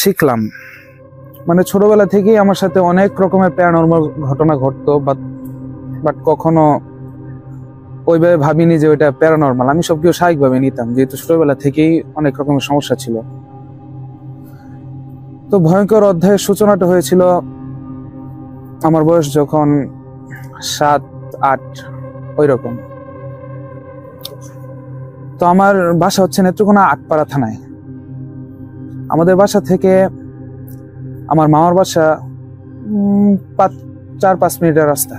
শিখলাম, মানে ছোটবেলা থেকেই আমার সাথে অনেক রকমের প্যারানর্মাল ঘটনা ঘটতো, বাট কখনো ওইভাবে ভাবিনি যে ওইটা প্যারানর্মাল। আমি সবকিছু স্বাভাবিকভাবে নিতাম, যেহেতু ছোটবেলা থেকেই অনেক রকমের সমস্যা ছিল। তো ভয়ঙ্কর অধ্যায়ের সূচনাটা হয়েছিল আমার বয়স যখন 7-8 ওই রকম। তো আমার বাসা হচ্ছে নেত্রকোনা আটপাড়া থানায়। আমাদের বাসা থেকে আমার মামার বাসা 4-5 মিনিটের রাস্তা।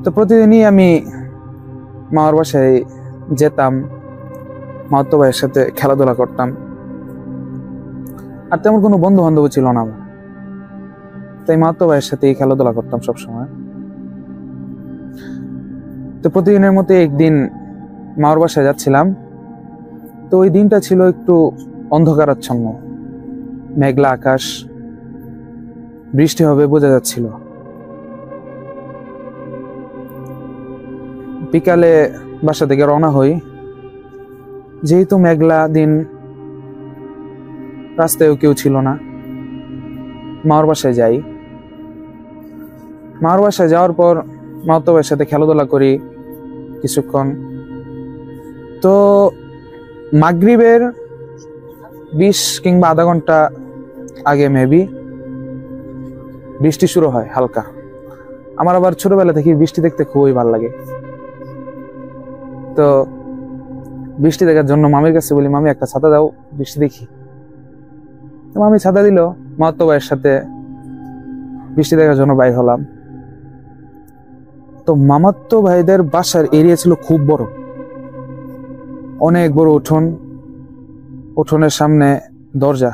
তো প্রতিদিনই আমি মামার বাসায় যেতাম, মামাতো ভাইয়ের সাথে খেলাধুলা করতাম। আর তেমন কোনো বন্ধু বান্ধব ছিল না আমার, তাই মামাতো ভাইয়ের সাথেই খেলাধুলা করতাম সবসময়। তো প্রতিদিনের মতো একদিন মামার বাসায় যাচ্ছিলাম। তো ওই দিনটা ছিল একটু অন্ধকারাচ্ছন্ন, মেঘলা আকাশ, বৃষ্টি হবে বোঝা যাচ্ছিল। বিকালে বাসা থেকে রওনা হই। যেহেতু মেঘলা দিন, রাস্তায়ও কেউ ছিল না, মামার বাসায় যাই। মামার বাসায় যাওয়ার পর মামাতো ভাইয়ের সাথে খেলাধুলা করি কিছুক্ষণ। তো মাগরিবের 20 কিংবা আধা ঘন্টা আগে মেবি বৃষ্টি শুরু হয় হালকা। আমার আবার ছোটবেলা থেকে বৃষ্টি দেখতে খুবই ভালো লাগে। তো বৃষ্টি দেখার জন্য মামির কাছে বলি, মামি একটা ছাতা দাও, বৃষ্টি দেখি। তো মামি ছাতা দিল, মামাতো ভাইয়ের সাথে বৃষ্টি দেখার জন্য বাইর হলাম। তো মামাতো ভাইদের বাসার এরিয়া ছিল খুব বড়, অনেক বড় উঠোন। উঠোনের সামনে দরজা,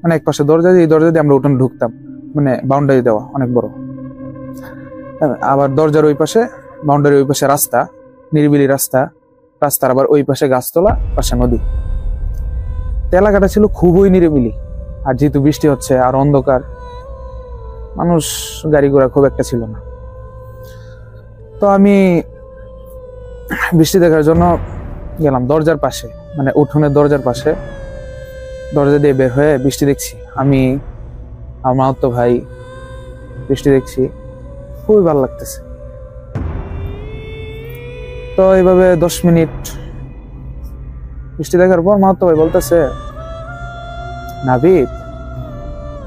মানে এক পাশে দরজা দিয়ে, এই দরজা দিয়ে আমরা উঠোন ঢুকতাম, মানে বাউন্ডারি দেওয়া অনেক বড়। আবার দরজার ওই পাশে, বাউন্ডারির ওই পাশে রাস্তা, নিরিবিলি রাস্তা, রাস্তার আবার ওই পাশে গাছতলা, পাশে নদী। এলাকাটা ছিল খুবই নিরিবিলি। আর যেহেতু বৃষ্টি হচ্ছে আর অন্ধকার, মানুষ গাড়ি ঘোড়া খুব একটা ছিল না। তো আমি বৃষ্টি দেখার জন্য গেলাম দরজার পাশে, মানে উঠোনের দরজার পাশে। দরজা দিয়ে বের হয়ে বৃষ্টি দেখছি আমি, আমার মামাতো ভাই, বৃষ্টি দেখছি, খুবই ভালো লাগতেছে। তো এইভাবে 10 মিনিট বৃষ্টি দেখার পর মামাতো ভাই বলতেছে, নাবিদ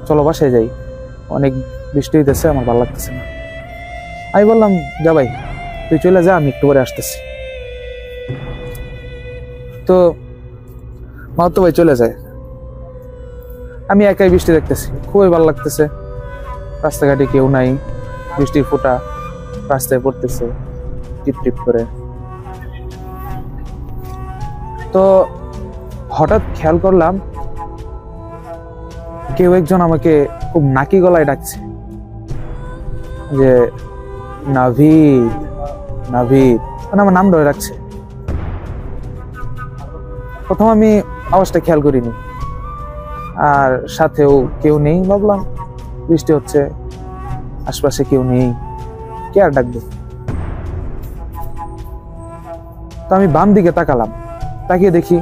চলো বাসায় যাই, অনেক বৃষ্টি হইতেছে, আমার ভালো লাগতেছে না। আমি বললাম, যা ভাই তুই চলে যা, আমি একটু পরে আসতেছি। তো মামাতো ভাই চলে যায়, আমি একাই বৃষ্টি দেখতেছি, খুবই ভালো লাগতেছে। রাস্তাঘাটে কেউ নাই, বৃষ্টির ফোঁটা রাস্তায় পড়তেছে টিপ টিপ করে। তো হঠাৎ খেয়াল করলাম কেউ একজন আমাকে খুব নাকি গলায় ডাকছে যে নাভিদ, নাভিদ, মানে আমার নাম ধরে ডাকছে। প্রথম আমি আওয়াজটা খেয়াল করিনি, আর সাথেও কেউ নেই। ভাবলাম বৃষ্টি হচ্ছে, আশপাশে কেউ নেই, কে আর ডাকবে। তো আমি বাম দিকে তাকালাম, তাকিয়ে দেখি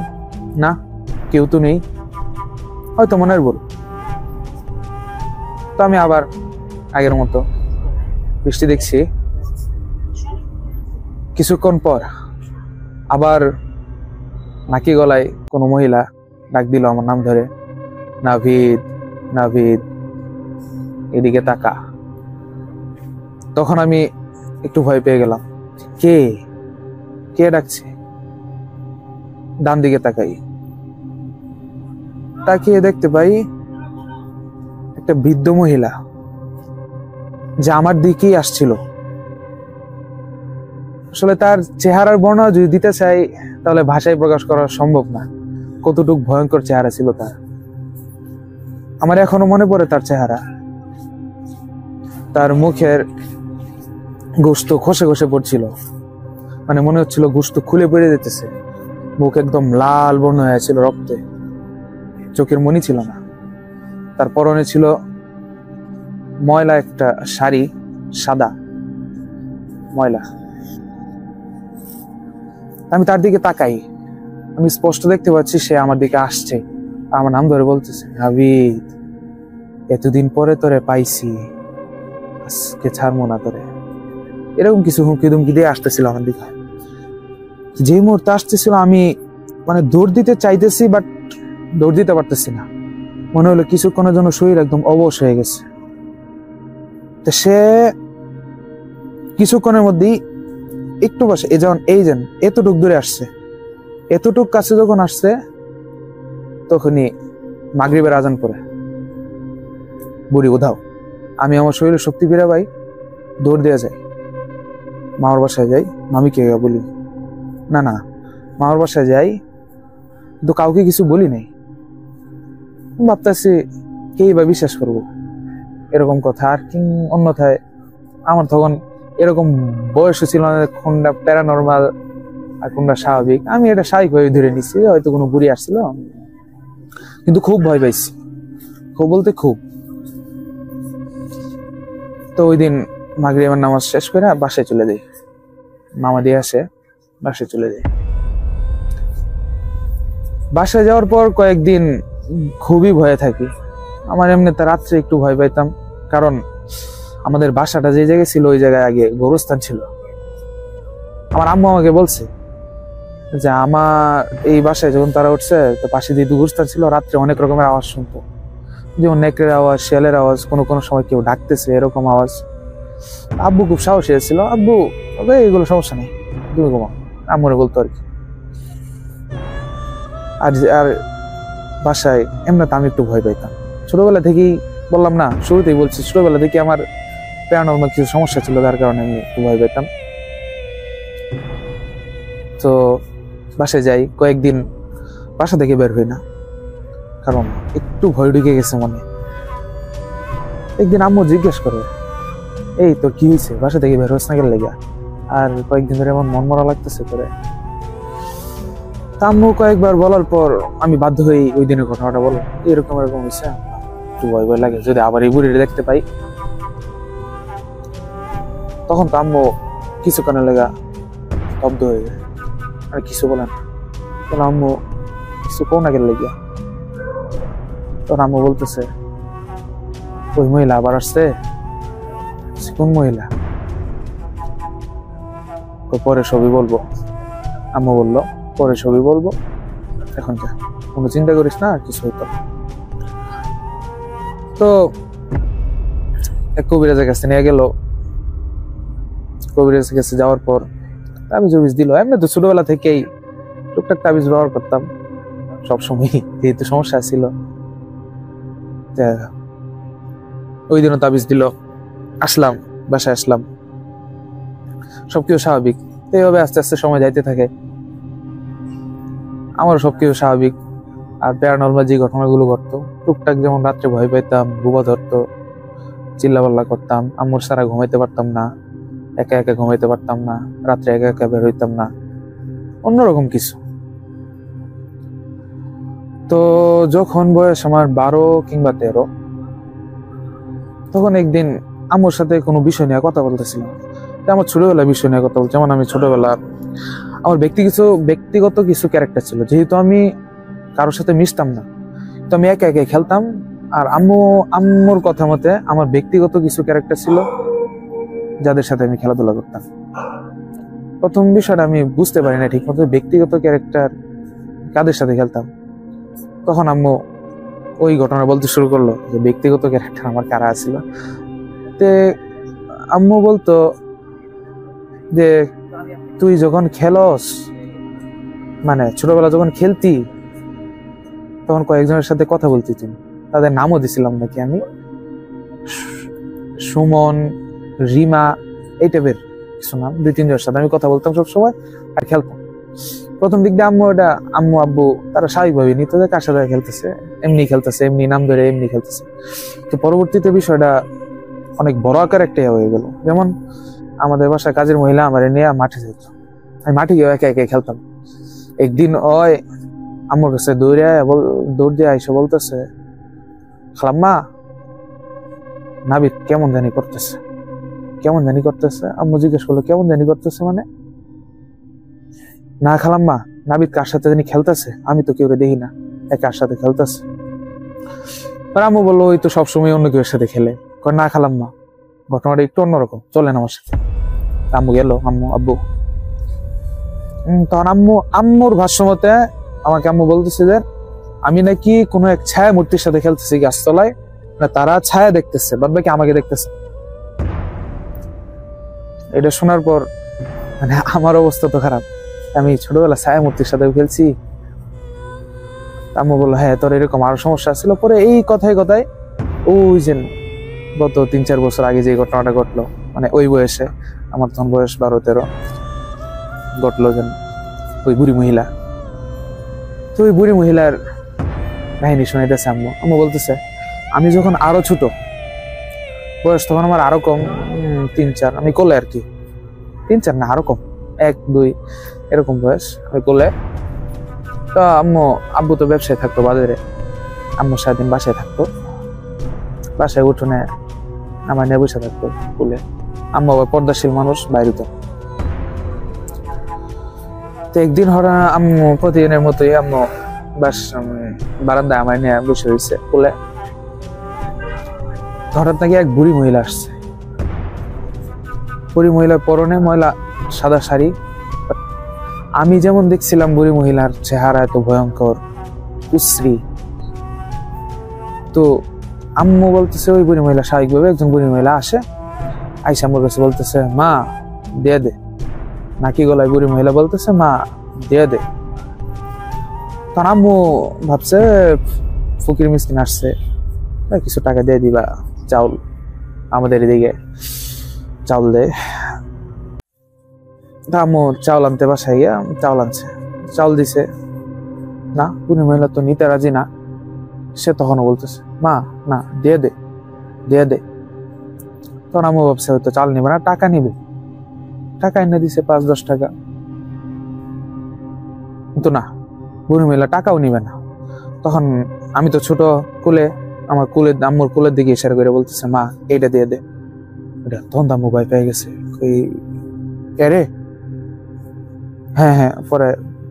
না, কেউ তো নেই, হয়তো মনের ভুল। তো আমি আবার আগের মতো বৃষ্টি দেখছি। কিছুক্ষণ পর আবার নাকি গলায় কোনো মহিলা ডাক দিল আমার নাম ধরে, নাভিদ, নাভিদ, এদিকে তাকা। তখন আমি একটু ভয় পেয়ে গেলাম, কে কে ডাকছে। ডান দিকে তাকাই, তাকিয়ে দেখতে পাই একটা বৃদ্ধ মহিলা, যে আমার দিকেই আসছিল। আসলে তার চেহারার বর্ণনা যদি দিতে চাই তাহলে ভাষায় প্রকাশ করা সম্ভব না, কতটুকু ভয়ঙ্কর চেহারা ছিল তার। আমার এখনো মনে পড়ে তার চেহারা। তার মুখের গোশত খসে খসে পড়ছিল, মানে মনে হচ্ছিল গোশত খুলে পড়ে যেতেছে। মুখ একদম লাল বর্ণ হয়েছিল রক্তে, চোখের মনি ছিল না। তার পরনে ছিল ময়লা একটা শাড়ি, সাদা ময়লা। আমি তার দিকে তাকাই, আমি স্পষ্ট দেখতে পাচ্ছি সে আমার দিকে আসছে, আমার নাম ধরে বলতেছে, নাবিদ এতদিন পরে তোরে পাইছি, আজকে ছাড়বো না তোরে। এরকম কিছু হুমকি দুমকি দিয়ে আসতেছিল আমার দিকে। যে মুহূর্তে আসতেছিল আমি মানে দৌড় দিতে চাইতেছি, বাট দৌড় দিতে পারতেছি না। মনে হলো কিছুক্ষণের জন্য শরীর একদম অবশ হয়ে গেছে। তো সে কিছুক্ষণের মধ্যেই একটু বসে এই যেন এতটুক দূরে আসছে, এতটুক কাছে যখন আসছে তখনই মাগরিবের আজান পড়ে। বুড়ি উধাও। আমি আমার শরীরে শক্তি ফিরে পাই, দৌড় দিয়ে যাই, মামার বাসায় যাই। মামিকে বলি, না না মামার বাসায় যাই, কিন্তু কাউকে কিছু বলি নাই। ভাবতেছি কেই বা বিশ্বাস করবো এরকম কথা। আর কি অন্যথায় আমার তখন এরকম বয়স ছিল না কোনটা প্যারানর্মাল আর কোনটা স্বাভাবিক। আমি এটা স্বাভাবিকভাবে ধরে নিচ্ছি, হয়তো কোনো বুড়ি আসছিল। কিন্তু খুব ভয় পাইছি, খুব বলতে খুব। তো ওই দিন মাগরিবের নামাজ শেষ করে বাসায় চলে যাই। মামা দিয়ে আসে, বাসায় চলে যাই। বাসায় যাওয়ার পর কয়েকদিন খুবই ভয়ে থাকি। আমার এমনিতে রাত্রে একটু ভয় পাইতাম, কারণ আমাদের বাসাটা যে জায়গায় ছিল ওই জায়গায় আগে গোরস্থান ছিল। আমার আম্মু আমাকে বলছে যে আমার এই বাসায় যখন তারা উঠছে তো পাশে দিয়ে গোরস্থান ছিল, রাত্রে অনেক রকমের আওয়াজ শুনতো, যেমন নেকড়ের আওয়াজ, শিয়ালের আওয়াজ, কোনো সময় কেউ ডাকতেছে এরকম আওয়াজ। আব্বু খুব সাহসী ছিল, আব্বু এগুলো সমস্যা নেই, তুমি ঘুমাও, আম্মুরে বলতো আর কি। আর বাসায় এমনিতে আমি একটু ভয় পাইতাম ছোটবেলা থেকেই। বললাম না, শুরুতেই বলছি, ছোটবেলা থেকে আমার প্যারানর্মাল কিছু সমস্যা ছিল, যার কারণে আমি একটু ভয় পেতাম। তো বাসায় যাই, কয়েকদিন বাসা থেকে বের হই না, কারণ একটু ভয় ঢুকে গেছে মনে। একদিন আম্মু জিজ্ঞেস করে, এই তোর কি হয়েছে, বাসা থেকে বের হস না গেলে লেগা, আর কয়েকদিন ধরে এমন মন মরা লাগতেছে করে। আম্মু কয়েকবার বলার পর আমি বাধ্য হই ওই দিনের ঘটনাটা বলো, এরকম হয়েছে, একটু ভয় ভয় লাগে যদি আবার এই বুড়িটা দেখতে পাই। তখন তো আম্মু কিছুক্ষণের লেগা স্তব্ধ হয়ে যায়, আর কিছু বলে না। তখন আম্মু কিছু কোন আগে লেগিয়া, তখন আম্মু বলতেছে, ওই মহিলা আবার আসছে। কোন মহিলা? পরে সবই বলবো। আম্মু বললো পরে সবই বলবো, এখন যা, কোনো চিন্তা করিস না, আর কিছু হইতো। তো এক কবিরাজের কাছে নিয়ে গেল। কবিরাজের কাছে যাওয়ার পর তাবিজ দিল। এমনি তো ছোটবেলা থেকেই টুকটাক তাবিজ ব্যবহার করতাম সবসময়, যেহেতু সমস্যা ছিল। ওই দিনও তাবিজ দিল। আসলাম, বাসায় আসলাম, সবকিছু স্বাভাবিক। এইভাবে আস্তে আস্তে সময় যাইতে থাকে, আমারও সবকিছু স্বাভাবিক। আর প্যারানর্মাল যে ঘটনাগুলো ঘটতো টুকটাক, যেমন রাত্রে ভয় পাইতাম, বুবা ধরতো, চিল্লাপাল্লা করতাম, আম্মুর সারা ঘুমাইতে পারতাম না, একা একা ঘুমাইতে পারতাম না, রাত্রে একা একা বের হইতাম না, অন্যরকম কিছু। তো যখন বয়স আমার 12 কিংবা 13, তখন একদিন আম্মুর সাথে কোনো বিষয় নিয়ে কথা বলতেছিলাম। আমার ছোটবেলার বিষয় নিয়ে কথা বলছি। যেমন আমি ছোটবেলা আমার ব্যক্তিগত কিছু ক্যারেক্টার ছিল, যেহেতু আমি কারোর সাথে মিশতাম না, তো আমি একা একা খেলতাম। আর আম্মুর কথা মতে আমার ব্যক্তিগত কিছু ক্যারেক্টার ছিল, যাদের সাথে আমি খেলাধুলা করতাম। প্রথম বিষয়টা আমি বুঝতে পারি না ঠিক মতো, ব্যক্তিগত ক্যারেক্টার কাদের সাথে খেলতাম। তখন আম্মু ওই ঘটনা বলতে শুরু করলো যে ব্যক্তিগত ক্যারেক্টার আমার কারা ছিল। তে আম্মু বলতো যে তুই যখন খেলস, মানে ছোটবেলা যখন খেলতি, তখন কয়েকজনের সাথে কথা বলতি তুমি, তাদের নামও দিছিলাম নাকি আমি, সুমন, রিমা, এই টাইপের কিছু নাম, 2-3 জনের সাথে আমি কথা বলতাম সবসময় আর খেলতাম। প্রথম দিক দিয়ে আম্মু আব্বু তারা স্বাভাবিকভাবে নিত যে কার সাথে খেলতেছে, এমনি নাম ধরে এমনি খেলতেছে। তো পরবর্তীতে বিষয়টা অনেক বড় আকার একটা হয়ে গেল। যেমন আমাদের বাসায় কাজের মহিলা আমার নিয়ে মাঠে যেত, আমি মাঠে গিয়ে একা একা খেলতাম। একদিন ওই আম্মুর কাছে দৌড় দিয়ে আইসা বলতেছে, খালাম্মা নাবিদ কেমন জানি করতেছে। আম্মু জিজ্ঞেস করলো, কেমন জানি করতেছে মানে? না খালাম্মা, নাবিদ কার সাথে জানি খেলতেছে, আমি তো কেউ দেখি না। একার সাথে খেলতেছে। আর আম্মু বললো ওই তো সবসময় অন্য কেউ সাথে খেলে। না খেলাম মা, ঘটনাটা একটু অন্যরকম, চলেন আমার সাথে। আম্মু গেল, আব্বু তখন আম্মুর ভাষ্য মতে আমাকে আম্মু বলতেছে যে আমি নাকি কোনো এক ছায়া মূর্তির সাথে খেলতেছি গাছতলায়, না তারা ছায়া দেখতেছে, বাদ বাকি আমাকে দেখতেছে। এটা শোনার পর মানে আমার অবস্থা তো খারাপ, আমি ছোটবেলা ছায়া মূর্তির সাথে খেলছি। আম্মু বললো হ্যাঁ তোর এরকম আরো সমস্যা ছিল। পরে এই কথায় কথায় ওই যে গত 3-4 বছর আগে যে ঘটনাটা ঘটলো, মানে ওই বয়সে, আমার তখন বয়স 12-13, ঘটলো যে ওই বুড়ি মহিলা, তো ওই বুড়ি মহিলার কাহিনী শুনাইতেছে আম্মু বলতেছে আমি যখন আরো ছোট বয়স, তখন আমার আরো কম 3-4, আমি কোলে আর কি, 3-4 না আরো কম, 1-2 এরকম বয়স, আমি কোলে। তো আব্বু তো ব্যবসায় থাকতো বাজারে, আম্মু সারাদিন বাসায় থাকতো, বাসায় উঠোনে আমার নিয়ে বসে থাকতো কোলে। আম্মু আবার পর্দাশীল মানুষ, বাইরে তো। একদিন হরা আম্মু প্রতিদিনের মতোই আম্মু বারান্দায় আমার নিয়ে বসে রয়েছে কোলে। হঠাৎ নাকি এক বুড়ি মহিলা আসছে। বুড়ি মহিলার পরনে ময়লা সাদা শাড়ি। আমি যেমন দেখছিলাম বুড়ি মহিলার চেহারা এত ভয়ঙ্কর কুশ্রী, তো আম্মু বলতেছে ওই বুড়ি মহিলা স্বাভাবিকভাবে একজন বুড়ি মহিলা আসে, আইসা আম্মুর কাছে বলতেছে মা দিয়ে দে, নাকি গলায় বুড়ি মহিলা বলতেছে মা দিয়ে দে। তখন আম্মু ভাবছে ফকির মিসকিন আসছে, কিছু টাকা দিয়ে দিবা, চাউল আমাদের এদিকে চাউল দেয়। আম্মু চাউল আনতে বাসায় গিয়া চাউল আনছে, চাউল দিছে না, বুড়ি মহিলা তো নিতে রাজি না। সে তখনও বলতেছে মা না দিয়ে দে দিয়ে দে। তখন আম্মু ভাবছে হয়তো চাল নিবে না, টাকা নিবে, টাকা এনে দিছে 5-10 টাকা, কিন্তু না, বুড়ি মহিলা টাকাও নিবে না। তখন আমি তো ছোট, কোলে, আমার কোলে আম্মুর কোলের দিকে ইশারা করে বলতেছে মা এইটা দিয়ে দে। তখন আম্মু ভয় পেয়ে গেছে, রে হ্যাঁ হ্যাঁ, পরে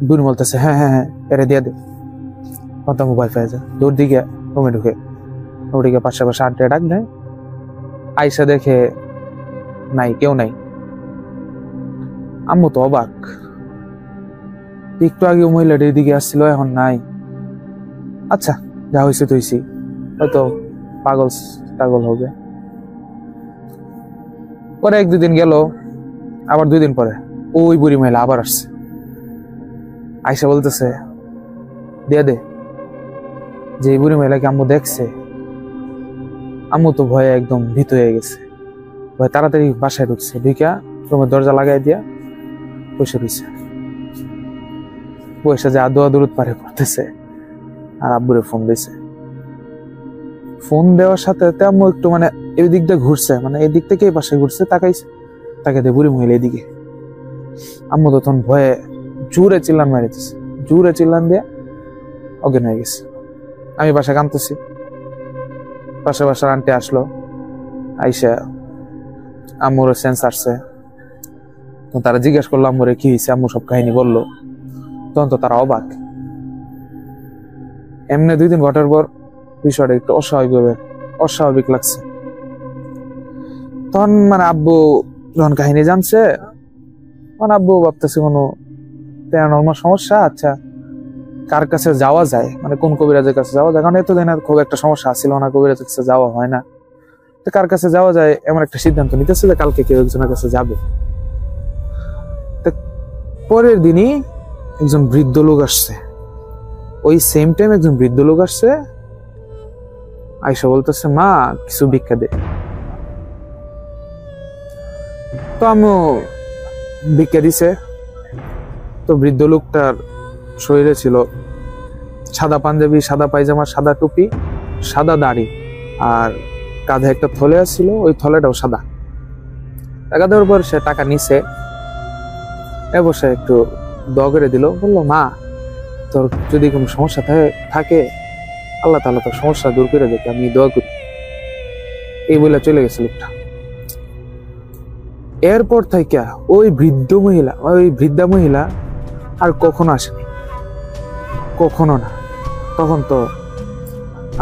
বুড়ি বলতেছে হ্যাঁ হ্যাঁ হ্যাঁ এরে দিয়ে দে। তখন আম্মু ভয় পেয়ে যায়, দূর দিকে রুমে ঢুকে, ওদিকে পাশে আড্ডা ডাক দেয়, আইসা দেখে নাই, কেউ নাই। আম্মু তো অবাক, একটু আগে মহিলাটা এদিকে আসছিল, এখন নাই। আচ্ছা যা হয়েছে তো হয়েছি, হয়তো পাগল হবে। পরে 1-2 দিন গেল, আবার 2 দিন পরে ওই বুড়ি মহিলা আবার আসছে, আইসা বলতেছে দিয়ে দে। যে বুড়ি মহিলাকে আম্মু দেখছে, আম্মু তো ভয়ে একদম ভীত হয়ে গেছে, ভয় তাড়াতাড়ি বাসায় ঢুকছে, ঢুকা রুমের দরজা লাগাই দিয়া বসে রয়েছে, বসে যে দোয়া দরুদ পারে করতেছে, আর আব্বুরে ফোন দিছে। ফোন দেওয়ার সাথে আম্মু একটু মানে এই দিক দিয়ে ঘুরছে, মানে এই দিক থেকে এই পাশে ঘুরছে, তাকাইছে, তাকে দিয়ে বুড়ি মহিলা এদিকে। আম্মু তো তখন ভয়ে জোরে চিল্লান মারিতেছে, জোরে চিল্লান দিয়ে অজ্ঞান হয়ে গেছে। আমি বাসায় কাঁদতেছি, বাসার আন্টি আসলো, আইসা আম্মুর সেন্স আসছে, তো তারা জিজ্ঞেস করলো আম্মুরে কি হয়েছে, আম্মু সব কাহিনী বললো। তখন তো তারা অবাক। এমনি 2 দিন ঘটার পর বিষয়টা একটু অস্বাভাবিক লাগছে। তখন মানে আব্বু যখন কাহিনী জানছে, তখন আব্বু ভাবতেছে কোনো প্যারানর্মাল সমস্যা। আচ্ছা কার কাছে যাওয়া যায়, মানে কোন কবিরাজের কাছে যাওয়া যায়, কারণ এতদিন আর খুব একটা সমস্যা ছিল না, কবিরাজের কাছে যাওয়া হয় না, তো কার কাছে যাওয়া যায় এমন একটা সিদ্ধান্ত নিতেছে যে কালকে কেউ একজনের কাছে যাবে। পরের দিনই একজন বৃদ্ধ লোক আসছে, ওই সেম টাইম একজন বৃদ্ধ লোক আসছে, আইসা বলতেছে মা কিছু ভিক্ষা দে। তো আম্মু ভিক্ষা দিছে। তো বৃদ্ধ লোকটার শরীরে ছিল সাদা পাঞ্জাবি, সাদা পায়জামা, সাদা টুপি, সাদা দাড়ি, আর কাঁধে একটা থলে ছিল, ওই থলেটাও সাদা। টাকা দেওয়ার পর সে টাকা নিছে, এবার সে একটু দোয়া করে দিল, বললো মা তোর যদি কোনো সমস্যা থাকে আল্লাহ তাআলা তোর সমস্যা দূর করে দেবে, আমি দোয়া করি। এই বলে চলে গেছে লোকটা। এরপর থেকে ওই বৃদ্ধা মহিলা আর কখনো আসেনি, কখনো না। তখন তো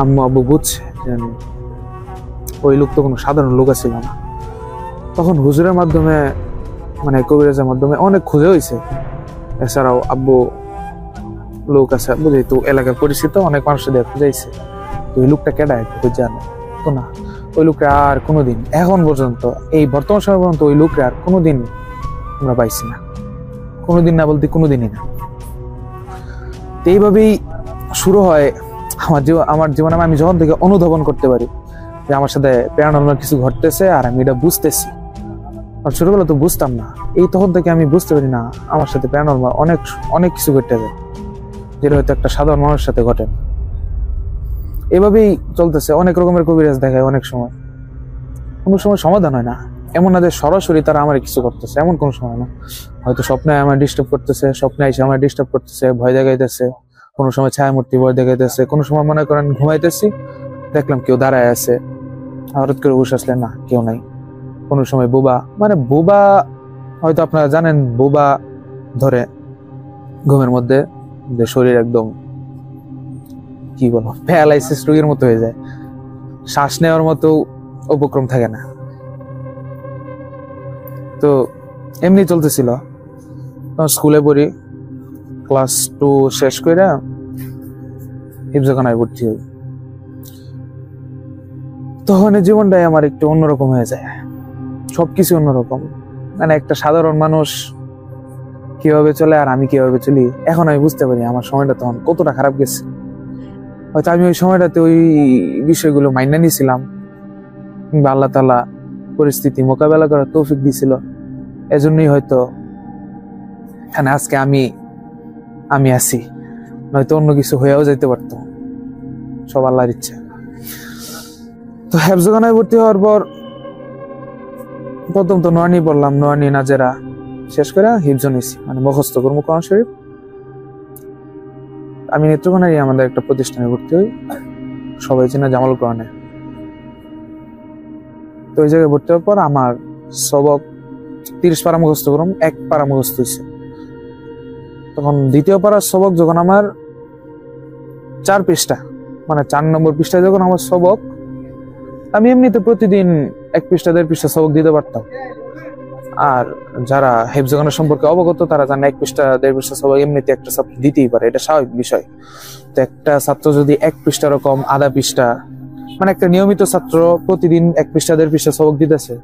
আম্মু আব্বু বুঝছে যে ওই লোক তো কোনো সাধারণ লোক ছিল না। তখন হুজুরের মাধ্যমে মানে কবিরাজের মাধ্যমে অনেক খুঁজে হয়েছে। এছাড়াও আব্বু লোক আছে বুঝি তো এলাকার পরিচিত অনেক মানুষের দিয়ে খুঁজাইছে। তো ওই লোকটা কেডা একটু জানো তো না, ওই লোকটা আর কোনোদিন এখন পর্যন্ত এই বর্তমান সময় পর্যন্ত ওই লোকটা আর কোনোদিন আমরা পাইছি না, কোনোদিন না বলতে কোনোদিনই না। তো এইভাবেই শুরু হয় আমার জীবনে। আমি যখন থেকে অনুধাবন করতে পারি যে আমার সাথে প্যারানর্মাল কিছু ঘটতেছে আর আমি এটা বুঝতেছি। আর ছোটবেলা তো বুঝতাম না, এই তখন থেকে আমি বুঝতে পারি না আমার সাথে প্যারানর্মাল অনেক অনেক কিছু ঘটতে যায়, যেটা হয়তো একটা সাধারণ মানুষের সাথে ঘটে না। এভাবেই চলতেছে। অনেক রকমের কবিরাজ দেখায়, অনেক সময় কোনো সময় সমাধান হয় না। এমন না যে সরাসরি তারা আমার কিছু করতেছে, এমন কোনো সময় না। হয়তো স্বপ্নে আমার ডিস্টার্ব করতেছে, স্বপ্নে এসে আমার ডিস্টার্ব করতেছে, ভয় দেখাইতেছে, কোনো সময় ছায়ামূর্তি ভয় দেখাইতেছে, কোনো সময় মনে করেন ঘুমাইতেছি দেখলাম কেউ দাঁড়ায় আছে, হঠাৎ করে বসে আসলে না কেউ নাই। কোনো সময় বোবা, মানে বোবা হয়তো আপনারা জানেন, বোবা ধরে ঘুমের মধ্যে যে শরীর একদম কি বলো প্যারালাইসিস রোগীর মতো হয়ে যায়, শ্বাস নেওয়ার মতো উপক্রম থাকে না। তো এমনি চলতেছিল। স্কুলে পড়ি, ক্লাস 2 শেষ করে হিফজখানায় ভর্তি হই। তখন জীবনটাই আমার একটু অন্যরকম হয়ে যায়, সবকিছু অন্যরকম। মানে একটা সাধারণ মানুষ কিভাবে চলে আর আমি কিভাবে চলি এখন আমি বুঝতে পারি আমার সময়টা তখন কতটা খারাপ গেছে। হয়তো আমি ওই সময়টাতে ওই বিষয়গুলো মাইনা নিয়েছিলাম, কিংবা আল্লাহ তাআলা পরিস্থিতি মোকাবেলা করার তৌফিক দিয়েছিল। এজন্যই হয়তো এখানে আজকে আমি আছি, নয়তো অন্য কিছু হয়েও যেতে পারতো। সব আল্লাহর ইচ্ছা। তো হেফজখানায় ভর্তি হওয়ার পর প্রথম তো নোয়ানি পড়লাম, নোয়ানি নাজেরা শেষ করে হিফজ নিছি, মানে মুখস্থ করবো কোরআন শরীফ। আমি নেত্রকোনারই আমাদের একটা প্রতিষ্ঠানে ভর্তি হই, সবাই চেনা জামাল কোরআনে। তো ওই জায়গায় ভর্তি হওয়ার পর আমার সবক 30 পারা মুখস্থ করলাম, 1 পারা মুখস্থ হয়েছে। তখন দ্বিতীয় পারার সবক যখন আমার 4 পৃষ্ঠা, মানে 4 নম্বর পৃষ্ঠায় যখন আমার সবক, আমি এমনিতে প্রতিদিন 1 পৃষ্ঠা 1.5 পৃষ্ঠা সবক দিতে পারতাম। আর যারা হেফজখানা সম্পর্কে অবগত তারা জানে 1 পৃষ্ঠা 1.5 পৃষ্ঠা সবক এমনিতে একটা ছাত্র দিতেই পারে, এটা স্বাভাবিক বিষয়। তো একটা ছাত্র যদি 1 পৃষ্ঠা রকম আধা পৃষ্ঠা, মানে একটা নিয়মিত ছাত্র প্রতিদিন 1 পৃষ্ঠা 1.5 পৃষ্ঠা সবক দিতেছে,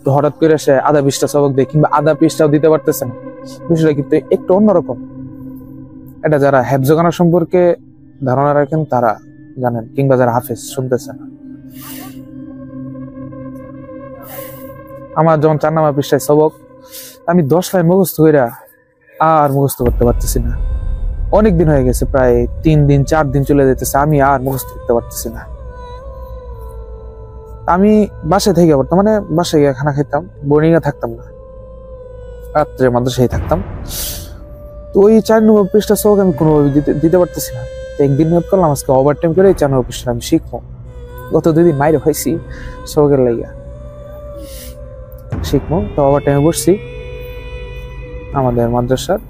তো হঠাৎ করে সে আধা পৃষ্ঠা সবক দেয় কিংবা আধা পৃষ্ঠাও দিতে পারতেছে না, বিষয়টা কিন্তু একটু অন্যরকম। এটা যারা হেফজখানা সম্পর্কে ধারণা রাখেন তারা জানেন, কিংবা যারা হাফেজ শুনতেছেন। আমার যখন 4 নম্বর পৃষ্ঠায় সবক, আমি 10 লাইন মুখস্থ কইরা আর মুখস্থ করতে পারতেছি না। অনেক দিন হয়ে গেছে, প্রায় 3 দিন 4 দিন চলে যেতেছে, আমি আর মুখস্থ করতে পারতেছি না। আমি বাসায় থেকে পড়তাম, মানে বাসায় গিয়ে খানা খেতাম, বোর্ডিং এ থাকতাম না, রাত্রে মাদ্রাসায় থাকতাম। তো ওই 4 নম্বর পৃষ্ঠা সবক আমি কোনোভাবে দিতে পারতেছি না। তো একদিন নিয়োগ করলাম আজকে ওভার টাইম করে 4 নম্বর পৃষ্ঠা আমি শিখবো। গত 2 দিন মাইরে খাইছি সবকের লাগিয়া, শিখবো। তো ওভার টাইমে বসছি আমাদের মাদ্রাসার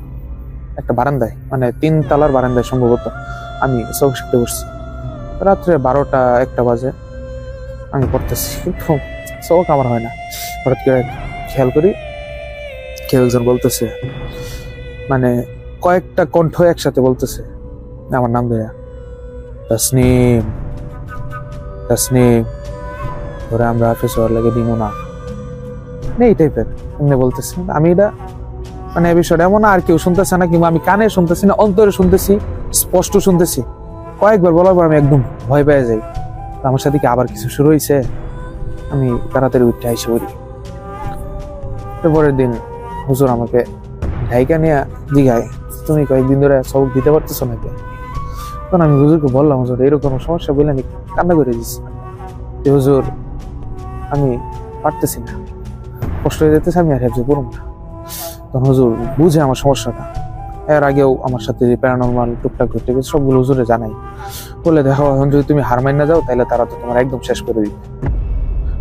একটা বারান্দায়, মানে 3 তলার বারান্দায় সম্ভবত আমি সবক শিখতে বসছি। রাত্রে 12টা 1টা বাজে আমি পড়তেছি, কিন্তু সবক আমার হয় না। হঠাৎ করে খেয়াল করি কেউ একজন বলতেছে, মানে কয়েকটা কণ্ঠ একসাথে বলতেছে আমার নাম ধরে, তাসনিম তাসনিম, ধরে আমরা হাফেজ হওয়ার লাগে দিব না, এই টাইপের এমনি বলতেছে। আমি এটা মানে এই বিষয়টা এমন আর কেউ শুনতেছে না, কিংবা আমি কানে শুনতেছি না, অন্তরে শুনতেছি, স্পষ্ট শুনতেছি। কয়েকবার বলার পর আমি একদম ভয় পেয়ে যাই, আমার সাথে কি আবার কিছু শুরু হয়েছে। আমি তাড়াতাড়ি উঠে আইসে পড়ি। পরের দিন হুজুর আমাকে ঢাইকা নিয়ে জিগায়, তুমি কয়েকদিন ধরে সবক দিতে পারতেছো নাকি? তখন আমি হুজুরকে বললাম, হুজুর এরকম সমস্যা বলে আমি কান্না করে দিচ্ছি, হুজুর আমি পারতেছি না, কষ্ট হয়ে যেতেছে, আমি আর হেফজে পড়ব না। তখন হুজুর বুঝে আমার সমস্যাটা। এর আগেও আমার সাথে যে প্যারানরমাল টুকটাক ঘটে গেছে সবগুলো হুজুরে জানাই, বলে দেখো এখন যদি তুমি হার মাইনা যাও তাহলে তারা তো তোমার একদম শেষ করে দিবে।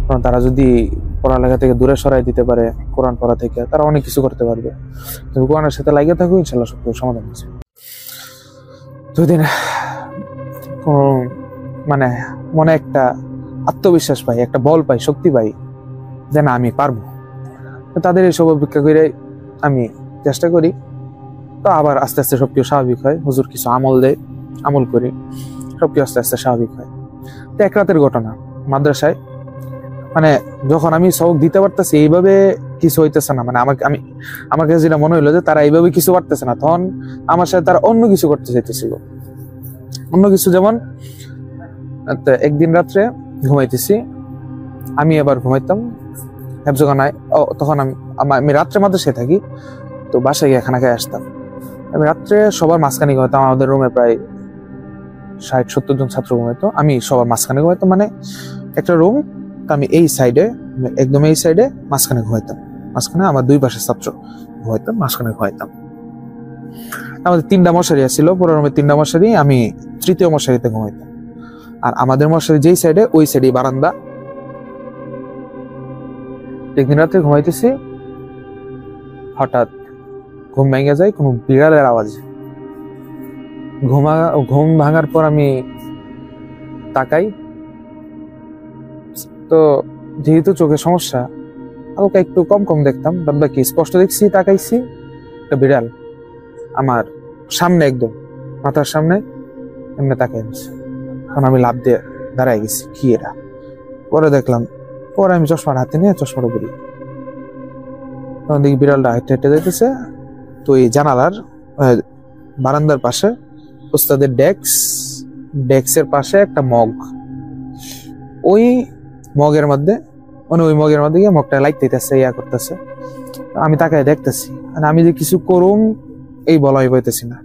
কারণ তারা যদি পড়ালেখা থেকে দূরে সরাই দিতে পারে, কোরআন পড়া থেকে, তারা অনেক কিছু করতে পারবে। তুমি কোরআনের সাথে লাগিয়ে থাকো, ইনশাল্লাহ সব সমাধান আছে। 2 দিন মানে মনে একটা আত্মবিশ্বাস পাই, একটা বল পাই, শক্তি পাই যে না আমি পারবো। তাদের এইসব অপেক্ষা করে আমি চেষ্টা করি। তো আবার আস্তে আস্তে সবকিছু স্বাভাবিক হয়, হুজুর কিছু আমল দেয়, আমল করি, সবকিছু আস্তে আস্তে স্বাভাবিক হয়। তো এক রাতের ঘটনা, মাদ্রাসায় মানে যখন আমি সবক দিতে পারতেছি এইভাবে কিছু হইতেছে না, মানে আমার কাছে যেটা মনে হইলো যে তারা এইভাবে কিছু পারতেছে না, তখন আমার সাথে তারা অন্য কিছু করতে চাইতেছিল। অন্য কিছু যেমন একদিন রাত্রে ঘুমাইতেছি, আমি এবার ঘুমাইতাম হেফজখানায়। তখন আমি রাত্রে মাদ্রাসায় থাকি, তো বাসায় গিয়ে খানা খেয়ে আসতাম। আমি রাত্রে সবার মাঝখানে ঘুমাইতাম, আমাদের রুমে প্রায় 60-70 জন ছাত্র ঘুমাইতো, আমি সবার মাঝখানে ঘুমাইতাম। মানে একটা রুম, আমি এই সাইডে, একদম এই সাইডে মাঝখানে ঘুমাইতাম, মাঝখানে আমার দুই পাশে ছাত্র ঘুমাইতাম, মাঝখানে ঘুমাইতাম। আমাদের 3টা মশারি ছিল, পুরো রুমে 3টা মশারি, আমি 3য় মশারিতে ঘুমাইতাম। আর আমাদের মশারি যেই সাইডে, ওই সাইডে বারান্দা। একদিন রাত্রে ঘুমাইতেছি, হঠাৎ ঘুম ভেঙে যায় কোনো বিড়ালের আওয়াজে। ঘুম ভাঙার পর আমি তাকাই, তো যেহেতু চোখের সমস্যা, হালকা একটু কম কম দেখতাম, বাকি স্পষ্ট দেখছি। তাকাইছি, একটা বিড়াল আমার সামনে, একদম মাথার সামনে এমনি তাকাই গেছে। তখন আমি লাফ দিয়ে দাঁড়াই গেছি, কি এটা? পরে দেখলাম, পরে আমি চশমার হাতে নিয়ে চশমাটা বলি, তখন দেখি বিড়ালটা হেঁটে হেঁটে যাইতেছে। তো এই জানালার বারান্দার পাশে ওস্তাদের ডেস্কের পাশে একটা মগ, ওই মগের মধ্যে গিয়ে মগটা লাইতেছে, ইয়া করতেছে। আমি তাকে দেখতেছি, মানে আমি যে কিছু করুম এই বলাই পাইতেছি না,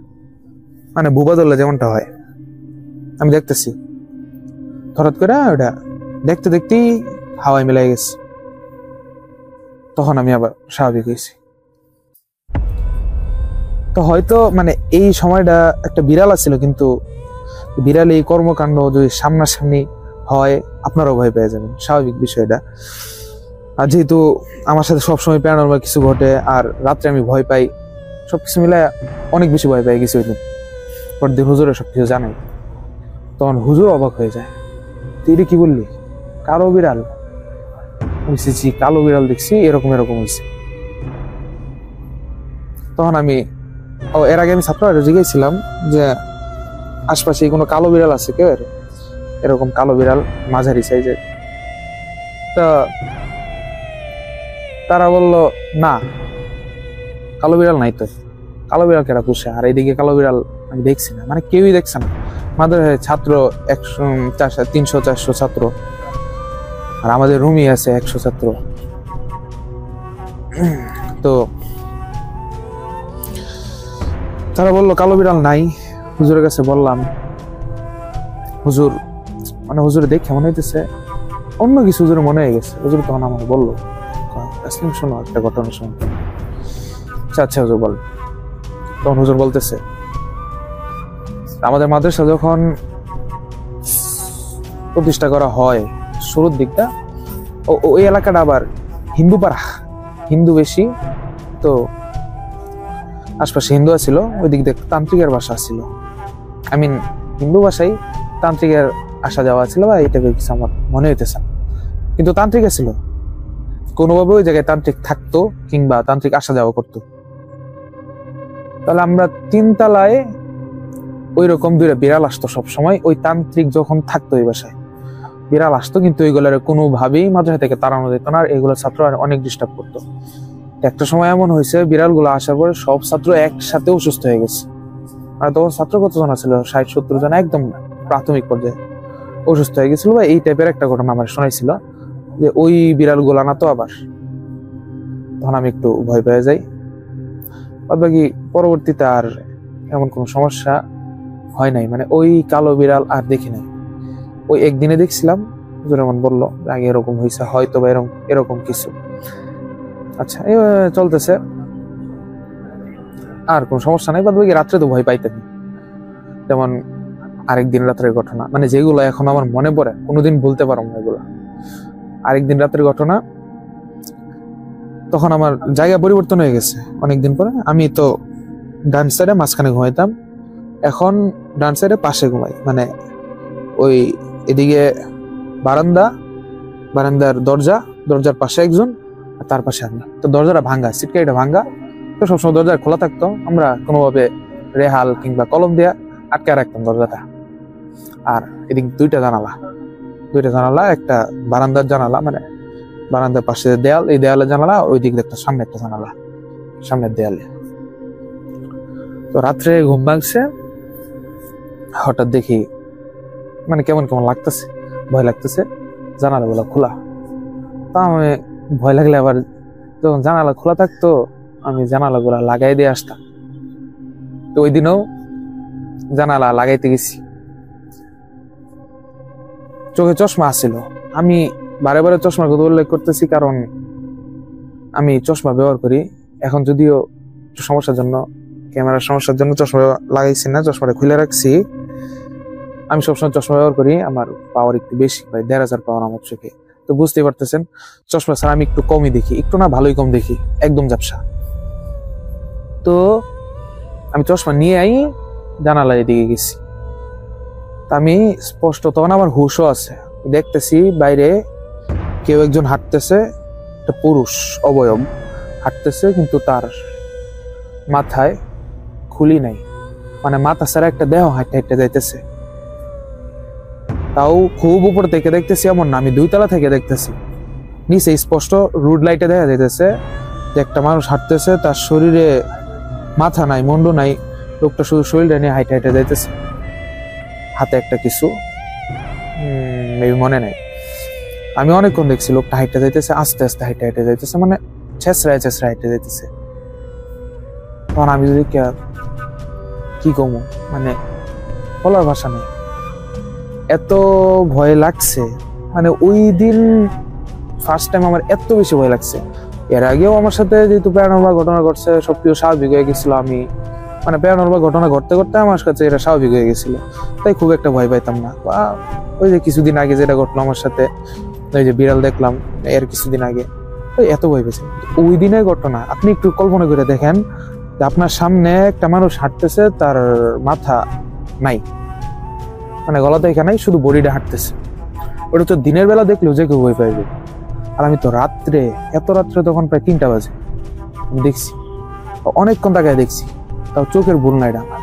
মানে বুবা দলে যেমনটা হয়। আমি দেখতেছি, হঠাৎ করে ওটা দেখতে দেখতেই হাওয়ায় মিলাই গেছে। তখন আমি আবার স্বাভাবিক হয়েছি। তো হয়তো মানে এই সময়টা একটা বিড়াল আছিল, কিন্তু বিড়াল এই কর্মকাণ্ড যদি সামনাসামনি হয়, আপনারাও ভয় পেয়ে যাবেন, স্বাভাবিক বিষয়টা। আর যেহেতু আমার সাথে সবসময় প্যারানরমাল কিছু ঘটে, আর রাত্রে আমি ভয় পাই, সবকিছু মিলে অনেক বেশি ভয় পাই গেছি ওই দিন। পরদিন হুজুরে সবকিছু জানাই, তখন হুজুর অবাক হয়ে যায়, তুই কি বললি? কালো বিড়াল? জি, কালো বিড়াল দেখছি, এরকম হয়েছে। তখন এর আগে আমি ছাত্ররা জিজ্ঞেসছিলাম যে আশপাশে কোনো কালো বিড়াল আছে কেউ, এরকম কালো বিড়াল মাঝারি সাইজের? তা তারা বলল না, কালো বিড়াল নাই। তো কালো বিড়াল কেটা পুষে? আর এইদিকে কালো বিড়াল আমি দেখছি না, মানে কেউই দেখছে না। আমাদের ছাত্র 300-400 ছাত্র, আর আমাদের রুমই আছে 100 ছাত্র। তো তারা বললো কালো বিড়াল নাই। হুজুরের কাছে বললাম, হুজুর দেখে মনে হইতেছে অন্য কিছু হুজুর মনে হয়ে গেছে। হুজুর তখন আমাকে বললো, শোনো একটা ঘটনা শোনো। আচ্ছা হুজুর বল। তখন হুজুর বলতেছে, আমাদের মাদ্রাসা যখন প্রতিষ্ঠা করা হয় শুরুর দিকটা, ওই এলাকাটা আবার হিন্দু পাড়া, হিন্দু বেশি, তো আশপাশে হিন্দু ছিল, ওই দিক দিয়ে তান্ত্রিকের বাসা ছিল। হিন্দু ভাষায় তান্ত্রিকের আসা যাওয়া ছিল, বা এই টাইপের কিছু আমার মনে হইতেছে। কিন্তু তান্ত্রিক ছিল, কোনোভাবে ওই জায়গায় তান্ত্রিক থাকতো কিংবা তান্ত্রিক আসা যাওয়া করতো। তাহলে আমরা 3 তলায় ওই রকম 2টা বিড়াল আসতো সবসময়। ওই তান্ত্রিক যখন থাকতো ওই বাসায় বিড়াল আসতো, কিন্তু ওইগুলোর কোনোভাবেই মাদ্রাসা থেকে তাড়ানো যেত না, আর এগুলো ছাত্র অনেক ডিস্টার্ব করতো। একটা সময় এমন হয়েছে, বিড়ালগুলো আসার পরে সব ছাত্র একসাথে অসুস্থ হয়ে গেছে। আর তখন ছাত্র কতজন ছিল? 60-70 জন, একদম প্রাথমিক পর্যায়ে অসুস্থ হয়ে গেছিল। বা এই টাইপের একটা ঘটনা আমার শোনাইছিল যে ওই বিড়ালগুলো না তো আবার। তখন আমি একটু ভয় পেয়ে যাই। বাকি পরবর্তীতে আর এমন কোনো সমস্যা হয় নাই, মানে ওই কালো বিড়াল আর দেখি নাই। ওই একদিনে দেখছিলাম, যেমন বললো আগে এরকম হয়েছে, হয়তো বা এরকম কিছু। আচ্ছা, চলতেছে, আর কোন সমস্যা নাই। বাকি রাত্রে তো ভয় পাইতেন। যেমন আরেকদিন রাত্রের ঘটনা, মানে যেগুলো এখন আমার মনে পড়ে, কোনোদিন ভুলতে পারবো না এগুলো। আরেকদিন রাত্রের ঘটনা, তখন আমার জায়গা পরিবর্তন হয়ে গেছে অনেকদিন পরে। আমি তো ডান সাইডে মাঝখানে ঘুমাইতাম, এখন ডান সাইডে পাশে ঘুমাই, মানে ওই এদিকে বারান্দা, বারান্দার দরজা, দরজার পাশে একজন আর তার পাশে আমি। তো দরজাটা ভাঙ্গা, সিটকারিটা ভাঙ্গা, তো সবসময় দরজা খোলা থাকতো, আমরা কোনোভাবে রেহাল কিংবা কলম দিয়া আটকে রাখতাম দরজাটা। আর এদিক দুইটা জানালা, একটা বারান্দার জানালা, মানে বারান্দার পাশে দেয়াল, এই দেয়ালের জানালা, ওই দিক একটা সামনে একটা জানালা, সামনের দেয়ালে। তো রাত্রে ঘুম ভাঙছে, হঠাৎ দেখি মানে কেমন কেমন লাগতেছে, ভয় লাগতেছে, জানালা গুলা খোলা। তা আমি ভয় লাগলে আবার যখন জানালা খোলা থাকতো আমি জানালা গুলা লাগাই দিয়ে আসতাম। তো ওই দিনও জানালা লাগাইতে গেছি। চোখে চশমা আসছিল, আমি বারে বারে চশমার কথা উল্লেখ করতেছি কারণ আমি চশমা ব্যবহার করি। এখন যদিও সমস্যার জন্য, ক্যামেরার সমস্যার জন্য চশমা লাগাইছি না, চশমাটা খুলে রাখছি। আমি সবসময় চশমা ব্যবহার করি, আমার পাওয়ার একটু বেশি, প্রায় 1500 পাওয়ার আমার চোখে। তো বুঝতেই পারতেছেন চশমা ছাড়া আমি একটু কমই দেখি, একটু না ভালোই কম দেখি, একদম ঝাপসা। তো আমি চশমা নিয়ে জানালার এদিকে গেছি। আমি স্পষ্ট, তখন আমার হুশও আছে, দেখতেছি বাইরে কেউ একজন হাঁটতেছে, একটা পুরুষ অবয়ব হাঁটতেছে, কিন্তু তার মাথায় খুলি নাই, মানে মাথা ছাড়া একটা দেহ হাঁটতে হাঁটতে যাইতেছে। তাও খুব উপর থেকে দেখতেছি এমন না, আমি 2 তলা থেকে দেখতেছি। নিচে স্পষ্ট রোড লাইটে দেখা যাইতেছে যে একটা মানুষ হাঁটতেছে, তার শরীরে মাথা নাই, মুন্ডু নাই, লোকটা শুধু শরীরটা নিয়ে হাইটে হাইটে যাইতেছে, হাতে একটা কিছু মনে নাই। আমি অনেকক্ষণ দেখছি লোকটা হাইটে যাইতেছে, আস্তে আস্তে হাইটে হাইটে যাইতেছে, মানে ছেঁচড়ায় হাইটে যাইতেছে। তখন আমি যদি কি কমু, মানে বলার ভাষা নেই, এত ভয় লাগছে। মানে ওই দিন ফার্স্ট টাইম আমার এত বেশি ভয় লাগছে। এর আগেও আমার সাথে যেহেতু প্যারানর্মাল ঘটনা ঘটছে, সবকিছু স্বাভাবিক হয়ে গেছিল। আমি মানে প্যারানর্মাল ঘটনা ঘটতে ঘটতে আমার কাছে এটা স্বাভাবিক হয়ে গেছিল, তাই খুব একটা ভয় পাইতাম না। ওই যে কিছুদিন আগে যেটা ঘটলো আমার সাথে, ওই যে বিড়াল দেখলাম এর কিছুদিন আগে, এত ভয় পেয়েছে। ওই দিনের ঘটনা আপনি একটু কল্পনা করে দেখেন যে আপনার সামনে একটা মানুষ হাঁটতেছে, তার মাথা নাই, মানে গলাতে এখানে নাই, শুধু বডিটা হাঁটতেছে। ওটা তো দিনের বেলা দেখলেও যে কেউ ভয় পাইবে। আর আমি তো রাত্রে, এত রাত্রে, তখন প্রায় 3টা বাজে আমি দেখছি, অনেকক্ষণ তাকায় দেখছি, তাও চোখের ভুল নাই আমার।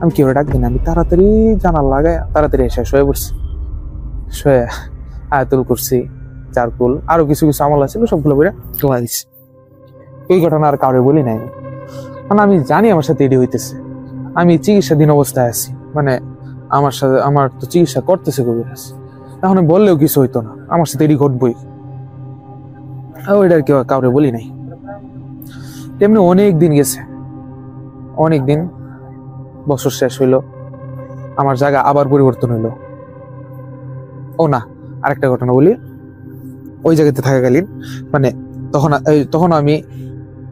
আমি কেউ ডাক দিই না, আমি তাড়াতাড়ি জানালা লাগায় তাড়াতাড়ি এসে শুয়ে পড়ছি। শুয়ে আয়াতুল কুরসি, চারকুল, আরো কিছু কিছু আমল ছিল, সবগুলো বলে ঘুমাই দিচ্ছি। এই ঘটনা আর কাউরে বলি নাই, কারণ আমি জানি আমার সাথে এটি হইতেছে। আমি চিকিৎসাধীন অবস্থায় আছি, মানে আমার তো চিকিৎসা করতেছে কবিরাজ, এখন বললেও কিছু হইতো না, আমার সাথে এটি ঘটবই। ওইটার কেউ কাউরে বলি নাই। তেমনি অনেক দিন গেছে, অনেক দিন, বছর শেষ হইলো, আমার জায়গা আবার পরিবর্তন হইলো। ও না, আরেকটা ঘটনা বলি। ওই জায়গাতে থাকাকালীন, মানে তখন আমি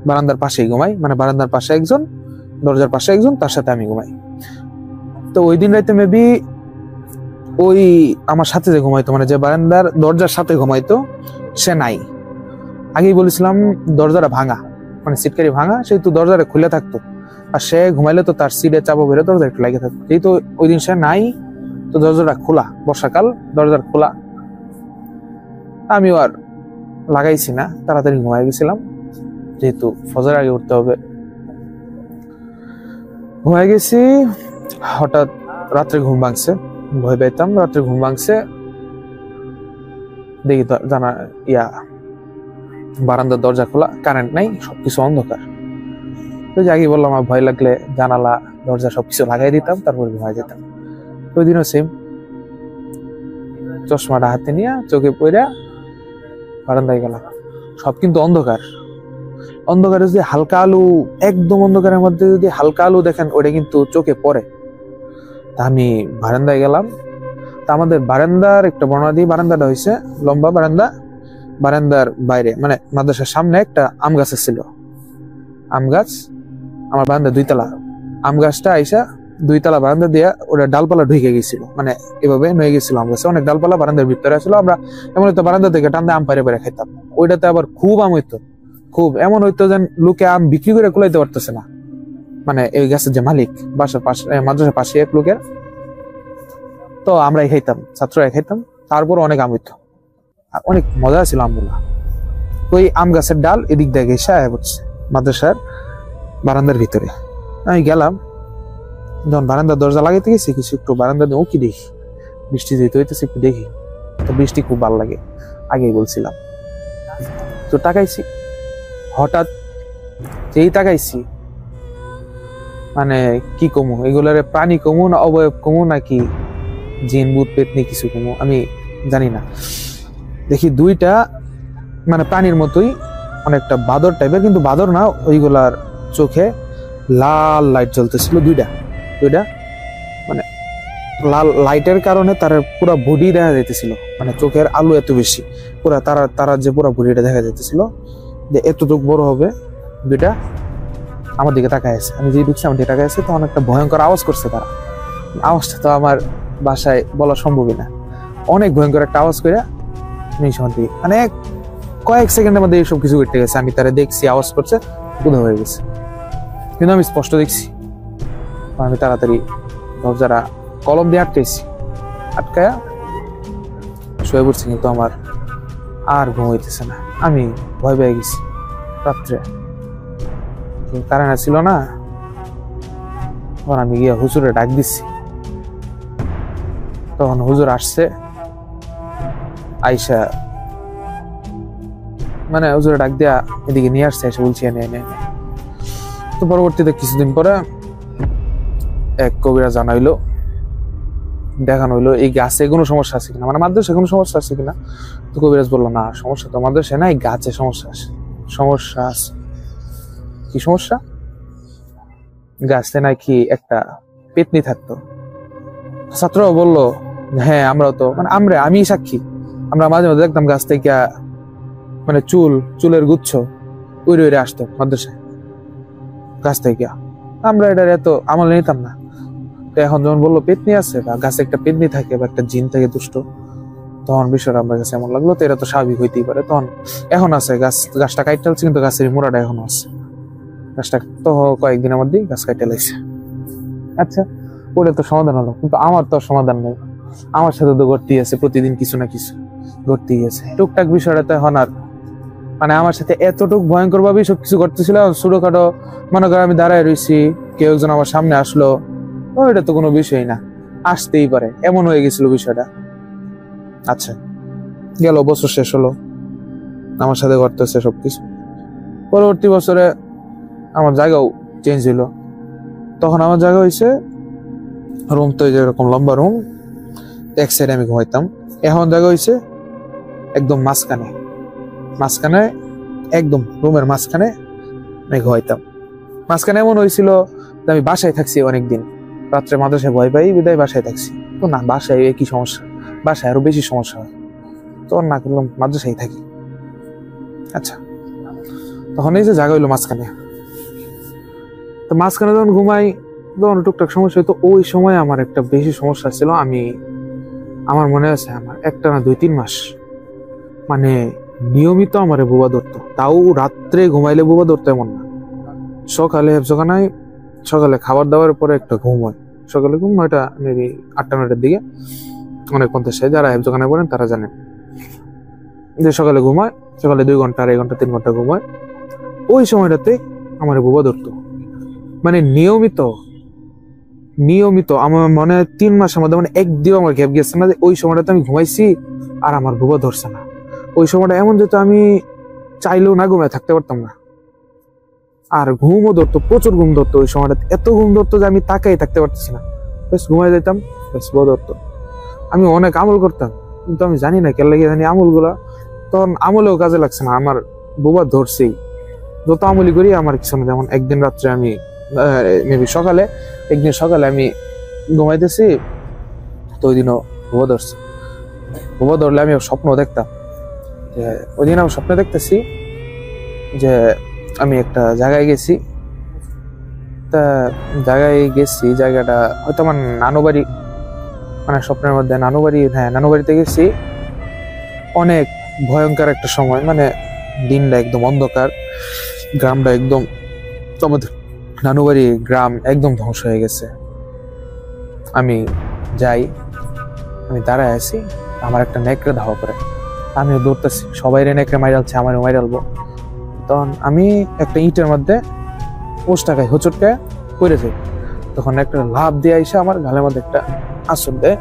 বারান্দার পাশেই ঘুমাই, মানে বারান্দার পাশে একজন, দরজার পাশে একজন, তার সাথে আমি ঘুমাই। তো ওই দিন রাইতে মেবি ওই আমার সাথে যে ঘুমাইতো, মানে যে বারান্দার দরজার সাথে ঘুমাইতো, সে নাই। আগেই বলেছিলাম দরজাটা ভাঙা, মানে সিটকারি ভাঙা, সেহেতু দরজাটা খুলে থাকতো। আর সে ঘুমাইলে তো তার সিটে চাপা বেরো, দরজা একটু লাগে থাকতো। যেহেতু ওই দিন সে নাই, তো দরজাটা খোলা, বর্ষাকাল, দরজার খোলা। আমিও আর লাগাইছি না, তাড়াতাড়ি ঘুমাই গেছিলাম, যেহেতু ফজর আগে উঠতে হবে। ঘুমাই গেছি, হঠাৎ রাত্রে ঘুম ভাঙছে, ভয় পাইতাম, রাত্রে ঘুম ভাঙছে, দেখি বারান্দার দরজা খোলা, কারেন্ট নাই, সবকিছু অন্ধকার। তো আগে বললাম আমার ভয় লাগলে জানালা দরজা সবকিছু লাগাই দিতাম, তারপর ঘুমাই যেতাম। ওই দিনও সেম, চশমাটা হাতে নিয়ে চোখে পড়া বারান্দায় গেলাম। সব কিন্তু অন্ধকার, অন্ধকারে যদি হালকা আলো, একদম অন্ধকারের মধ্যে যদি হালকা আলো দেখেন, ওটা কিন্তু চোখে পড়ে। তা আমি বারান্দায় গেলাম। তা আমাদের বারান্দার একটা বর্ণনা দিই, বারান্দাটা হয়েছে লম্বা বারান্দা, বারান্দার বাইরে মানে মাদ্রাসার সামনে একটা আম গাছ ছিল। আম গাছ, আমার বারান্দা 2 তলা, আম গাছটা আইসা 2 তলা বারান্দা দিয়া ওটা ডালপালা ঢুকে গেছিল, মানে এভাবে নয়ে গেছিল। আম গাছে অনেক ডালপালা বারান্দার ভিতরে আসলো, আমরা এমন হয়তো বারান্দা থেকে টানতে আম পারে পারে খাইতাম। ওইটাতে আবার খুব আম হইতো, খুব এমন হইতো যেন লোকে আম বিক্রি করে কুলাইতে পারতেছে না। মানে এই গাছের যে মালিক, বাসার পাশে, মাদ্রাসার পাশে এক লোকের, তো আমরাই খাইতাম, ছাত্ররাই খাইতাম। তারপর অনেক আম হইতো, অনেক মজা ছিল আমগুলা। ওই আম গাছের ডাল এদিক দিয়ে ঘেঁষে পড়ছে মাদ্রাসার বারান্দার ভিতরে। আমি গেলাম, যখন বারান্দার দরজা লাগাইতে গেছি, কিছু একটু বারান্দা দিয়ে উকি দেখি, বৃষ্টি যেতে হইতেছে, একটু দেখি। তো বৃষ্টি খুব ভালো লাগে, আগেই বলছিলাম। তো তাকাইছি, হঠাৎ যেই তাকাইছি, মানে কি কমু, এগুলার প্রাণী কমু না অবয়ব কমু নাকি জিন ভূত পেতনি কিছু কমু আমি জানি না। দেখি দুইটা মানে প্রাণীর মতোই, অনেকটা বাদর টাইপের, কিন্তু বাদর না, ওইগুলার চোখে লাল লাইট জ্বলতেছিল। দুইটা মানে লাল লাইটের কারণে তার পুরো বডি দেখা যাইতেছিল, মানে চোখের আলো এত বেশি, পুরা তারা যে পুরো বডিটা দেখা যাইতেছিল, যে এতটুকু বড় হবে। দুইটা আমার দিকে তাকায় আছে, আমি যে ঢুকছি আমার দিকে তাকায় আছে। তখন একটা ভয়ঙ্কর আওয়াজ করছে তারা। আওয়াজটা তো আমার বাসায় বলা সম্ভবই না। অনেক ভয়ঙ্কর একটা আওয়াজ করে নিঃসন্দেহে মানে কয়েক সেকেন্ডের মধ্যে এইসব কিছু ঘটে গেছে। আমি তারা দেখছি, আওয়াজ করছে, উদা হয়ে গেছে, কিন্তু আমি স্পষ্ট দেখছি। আমি তাড়াতাড়ি দরজাটা কলম দিয়ে আটকায়া শুয়ে পড়ছি, কিন্তু আমার আর ঘুম হইতেছে না। আমি ভয় পেয়ে গেছি। রাত্রে কারেন্ট ছিল না, তখন আমি গিয়ে হুজুরে ডাক দিচ্ছি। তখন হুজুর আসছে, আইসা মানে হুজুরে ডাক দিয়া এদিকে নিয়ে আসছে, এসে বলছি এনে। তো পরবর্তীতে কিছুদিন পরে এক কবিরাজ জানাইলো, দেখানো হইলো এই গাছে কোনো সমস্যা আছে কিনা, মানে মাদ্রাসায় কোনো সমস্যা আছে কিনা। তো কবিরাজ বললো না, সমস্যা তো মাদ্রাসায় নাই, গাছে সমস্যা আছে। কি সমস্যা? গাছে নাকি একটা পেতনি থাকতো। ছাত্ররাও বললো হ্যাঁ, আমরাও তো মানে আমি সাক্ষী, আমরা মাঝে মাঝে দেখতাম গাছ থেকে মানে চুলের গুচ্ছ উড়ে আসতো মাদ্রাসায় গাছ থেকে। আমরা এটার এত আমল নিতাম না। তো এখন যখন বললো পেতনি আছে বা গাছে একটা পেতনি থাকে বা একটা জিন থাকে দুষ্ট, তখন বিষয়টা আমার কাছে এমন লাগলো। তো এটা তো স্বাভাবিক হইতেই পারে। তখন এখন আছে গাছটা কাইটে লাগছে, কিন্তু গাছের মোড়াটা এখনো আছে। গাছটা তো কয়েকদিনের মধ্যে গাছ কাইটে লাগছে। আচ্ছা, ওটা তো সমাধান হলো, কিন্তু আমার তো সমাধান নেই। আমার সাথে তো ঘটতেই আছে, প্রতিদিন কিছু না কিছু ঘটতেই আছে। টুকটাক বিষয়টা তো এখন আর মানে আমার সাথে এতটুকু ভয়ঙ্কর ভাবেই সবকিছু ঘটতেছিল। ছোটখাটো মনে করো আমি দাঁড়ায় রয়েছি, কেউ একজন আমার সামনে আসলো, ওইটা তো কোনো বিষয় না, আসতেই পারে, এমন হয়ে গেছিল বিষয়টা। আচ্ছা, গেল বছর শেষ হলো, আমার সাথে ঘটতেছে সবকিছু। পরবর্তী বছরে আমার জায়গাও চেঞ্জ হইলো। তখন আমার জায়গা হয়েছে রুম, তো যেরকম লম্বা রুম, এক সাইডে আমি ঘুমাইতাম। এখন জায়গা হয়েছে একদম মাঝখানে একদম রুমের মাঝখানে আমি ঘুমাইতাম। মাঝখানে এমন হয়েছিল যে আমি বাসায় থাকছি অনেকদিন, রাত্রে মাদ্রাসায় ভয় পাই বিদায় বাসায় থাকছি। তো না, বাসায় একই সমস্যা, বাসায় আরো বেশি সমস্যা হয়। তখন না করলাম মাদ্রাসায় থাকি। আচ্ছা, তখন এই যে জায়গা হইলো মাঝখানে, তো মাঝখানে যখন ঘুমাই তখন টুকটাক সমস্যা হইতো। ওই সময় আমার একটা বেশি সমস্যা ছিল। আমার মনে আছে আমার একটা না 2-3 মাস মানে নিয়মিত আমার বুবা ধরতো। তাও রাত্রে ঘুমাইলে বুবা ধরতো এমন না, সকালে হেফজোখানায় সকালে খাবার দাবার পরে একটা ঘুম হয়। সকালে ঘুম 9টা মেবি 8টা-9টার দিকে, অনেক 50 যারা হেফজোখানায় পড়েন তারা জানেন যে সকালে ঘুমায়, সকালে 2 ঘন্টা 2.5 ঘন্টা 3 ঘন্টা ঘুমায়। ওই সময়টাতে আমার বুবা ধরতো মানে নিয়মিত। আমার মনে হয় 3 মাসের মধ্যে মানে একদিনও আমার গ্যাপ গেছে না যে ওই সময়টাতে আমি ঘুমাইছি আর আমার বুবা ধরছে না। ওই সময়টা এমন যেত আমি চাইলেও না ঘুমায় থাকতে পারতাম না। আর ঘুমও ধরতো, প্রচুর ঘুম ধরতো। ওই সময়টা এত ঘুম ধরতো যে আমি তাকাই থাকতে পারতেছি না, বেশ ঘুমাই যেতাম, বেশ বুবা ধরতো। আমি অনেক আমল করতাম, কিন্তু আমি জানি না কেন লাগে জানি আমলগুলা তখন আমলেও কাজে লাগছে না, আমার বুবা ধরছেই। যত আমলি করি আমার কিছু না। যেমন একদিন রাত্রে আমি মেবি একদিন সকালে আমি ঘুমাইতেছি, তো ওই দিনও বুবা ধরছে। বুবা ধরলে আমি স্বপ্ন দেখতাম যে ওই দিন আমি স্বপ্নে দেখতেছি যে আমি একটা জায়গায় গেছি। তা জায়গাটা হয়তো আমার নানু বাড়ি, মানে স্বপ্নের মধ্যে নানু বাড়ি, হ্যাঁ নানু বাড়িতে গেছি। অনেক ভয়ঙ্কর একটা সময়, মানে দিনটা একদম অন্ধকার, গ্রামটা একদম, আমাদের নানু বাড়ি গ্রাম একদম ধ্বংস হয়ে গেছে। আমি যাই, আমি দাঁড়ায় আছি, আমার একটা নেকড়ে ধাওয়া করে, আমিও দৌড়তেছি, সবাই নেকড়ে মাইরালছে, আমারও মাইরালবো। তখন আমি একটা ইটের মধ্যে পোস্টাকায় হোঁচটকায় পড়ে যাই। তখন একটা লাভ দিয়ে আইসা আমার গালের মধ্যে একটা আসর দেয়,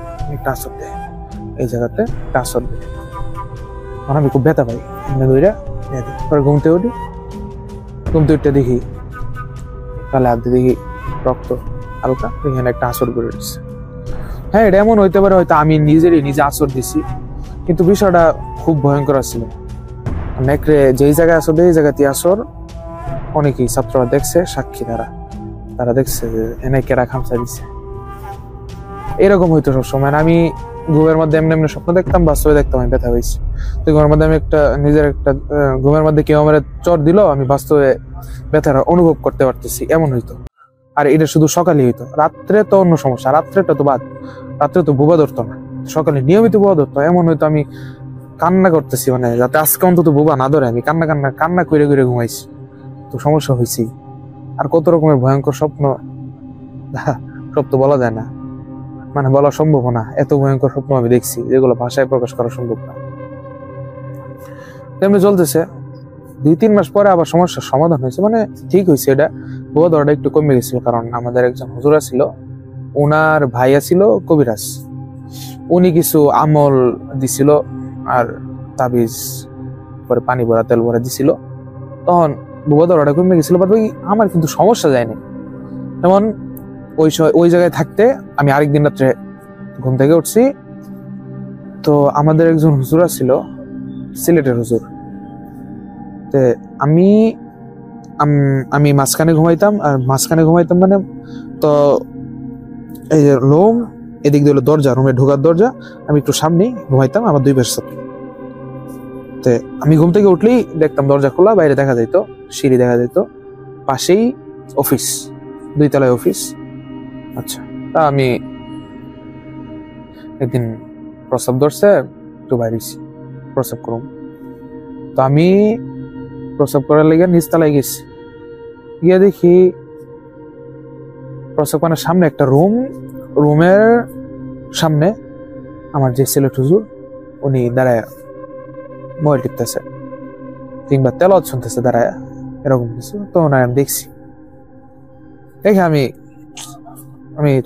এই জায়গাতে একটা আসর দেয়। তখন আমি খুব ব্যথা পাই, এমনি দইরা পরে ঘুমতে উঠতে দেখি গালে হাত দিয়ে দেখি রক্ত হালকা, এখানে একটা আসর করে দিচ্ছে। হ্যাঁ, এটা এমন হইতে পারে হয়তো আমি নিজে আসর দিছি, কিন্তু বিষয়টা খুব ভয়ঙ্কর ছিল। নেকড়ে যেই জায়গায় আসর দেয় এই জায়গাতে আসর অনেকেই ছাত্ররা দেখছে, সাক্ষী তারা দেখছে যে এনে কেরা খামচা দিচ্ছে। এরকম হইতো সবসময়। আমি ঘুমের মধ্যে এমনি স্বপ্ন দেখতাম, বাস্তবে দেখতাম আমি ব্যথা হয়েছি। তো ঘুমের মধ্যে আমি ঘুমের মধ্যে কেউ আমার চর দিল, আমি বাস্তবে ব্যথাটা অনুভব করতে পারতেছি, এমন হইতো। আর এটা শুধু সকালে হইতো, রাত্রে তো অন্য সমস্যা, রাত্রেটা তো বাদ, রাত্রে তো বুবা ধরতো না, সকালে নিয়মিত বুবা ধরতো। এমন হইতো আমি কান্না করতেছি, মানে যাতে আজকে অন্তত বুবা না ধরে, আমি কান্না করে ঘুমাইছি। তো সমস্যা হয়েছি। আর কত রকমের ভয়ঙ্কর স্বপ্ন, সব তো বলা যায় না, মানে বলা সম্ভব না। এত ভয়ঙ্কর স্বপ্ন আমি দেখছি যেগুলো ভাষায় প্রকাশ করা সম্ভব না। তেমনি চলতেছে। 2-3 মাস পরে আবার সমস্যার সমাধান হয়েছে, মানে ঠিক হয়েছে। এটা বুয়া ধরাটা একটু কমে গেছিল, কারণ আমাদের একজন হুজুর ছিল, ওনার ভাইয়া ছিল কবিরাজ, উনি কিছু আমল দিছিল আর তাবিজ পরে পানি ভরা তেল ভরা দিছিল। তখন বুয়া ধরাটা কমে গেছিল, বাট আমার কিন্তু সমস্যা যায়নি। যেমন ওই জায়গায় থাকতে আমি আরেকদিন রাত্রে ঘুম থেকে উঠছি, তো আমাদের একজন হুজুর ছিল, সিলেটের হুজুর। আমি মাঝখানে ঘুমাইতাম, আর মাঝখানে ঘুমাইতাম মানে তো এই যে লোম এদিক দিয়ে দরজা, রুমে ঢোকার দরজা, আমি একটু সামনে ঘুমাইতাম, আমার 2 পাশে। তো আমি ঘুম থেকে উঠলেই দেখতাম দরজা খোলা, বাইরে দেখা যাইতো, সিঁড়ি দেখা যাইতো, পাশেই অফিস, 2 তলায় অফিস। আচ্ছা, তা আমি একদিন প্রস্রাব ধরছে, একটু বাইরেছি প্রস্রাব করুম। তো আমি প্রস্রাব করার লেগে নিচতলায় গেছি, গিয়ে দেখি প্রস্রাবখানার সামনে একটা রুমের সামনে আমার যে সিলেট হুজুর, উনি দাঁড়ায় মোবাইল টিপতেছে কিংবা তেলাওয়াত শুনতেছে দাঁড়ায়, এরকম কিছু। তো ওনার আমি দেখছি, দেখে আমি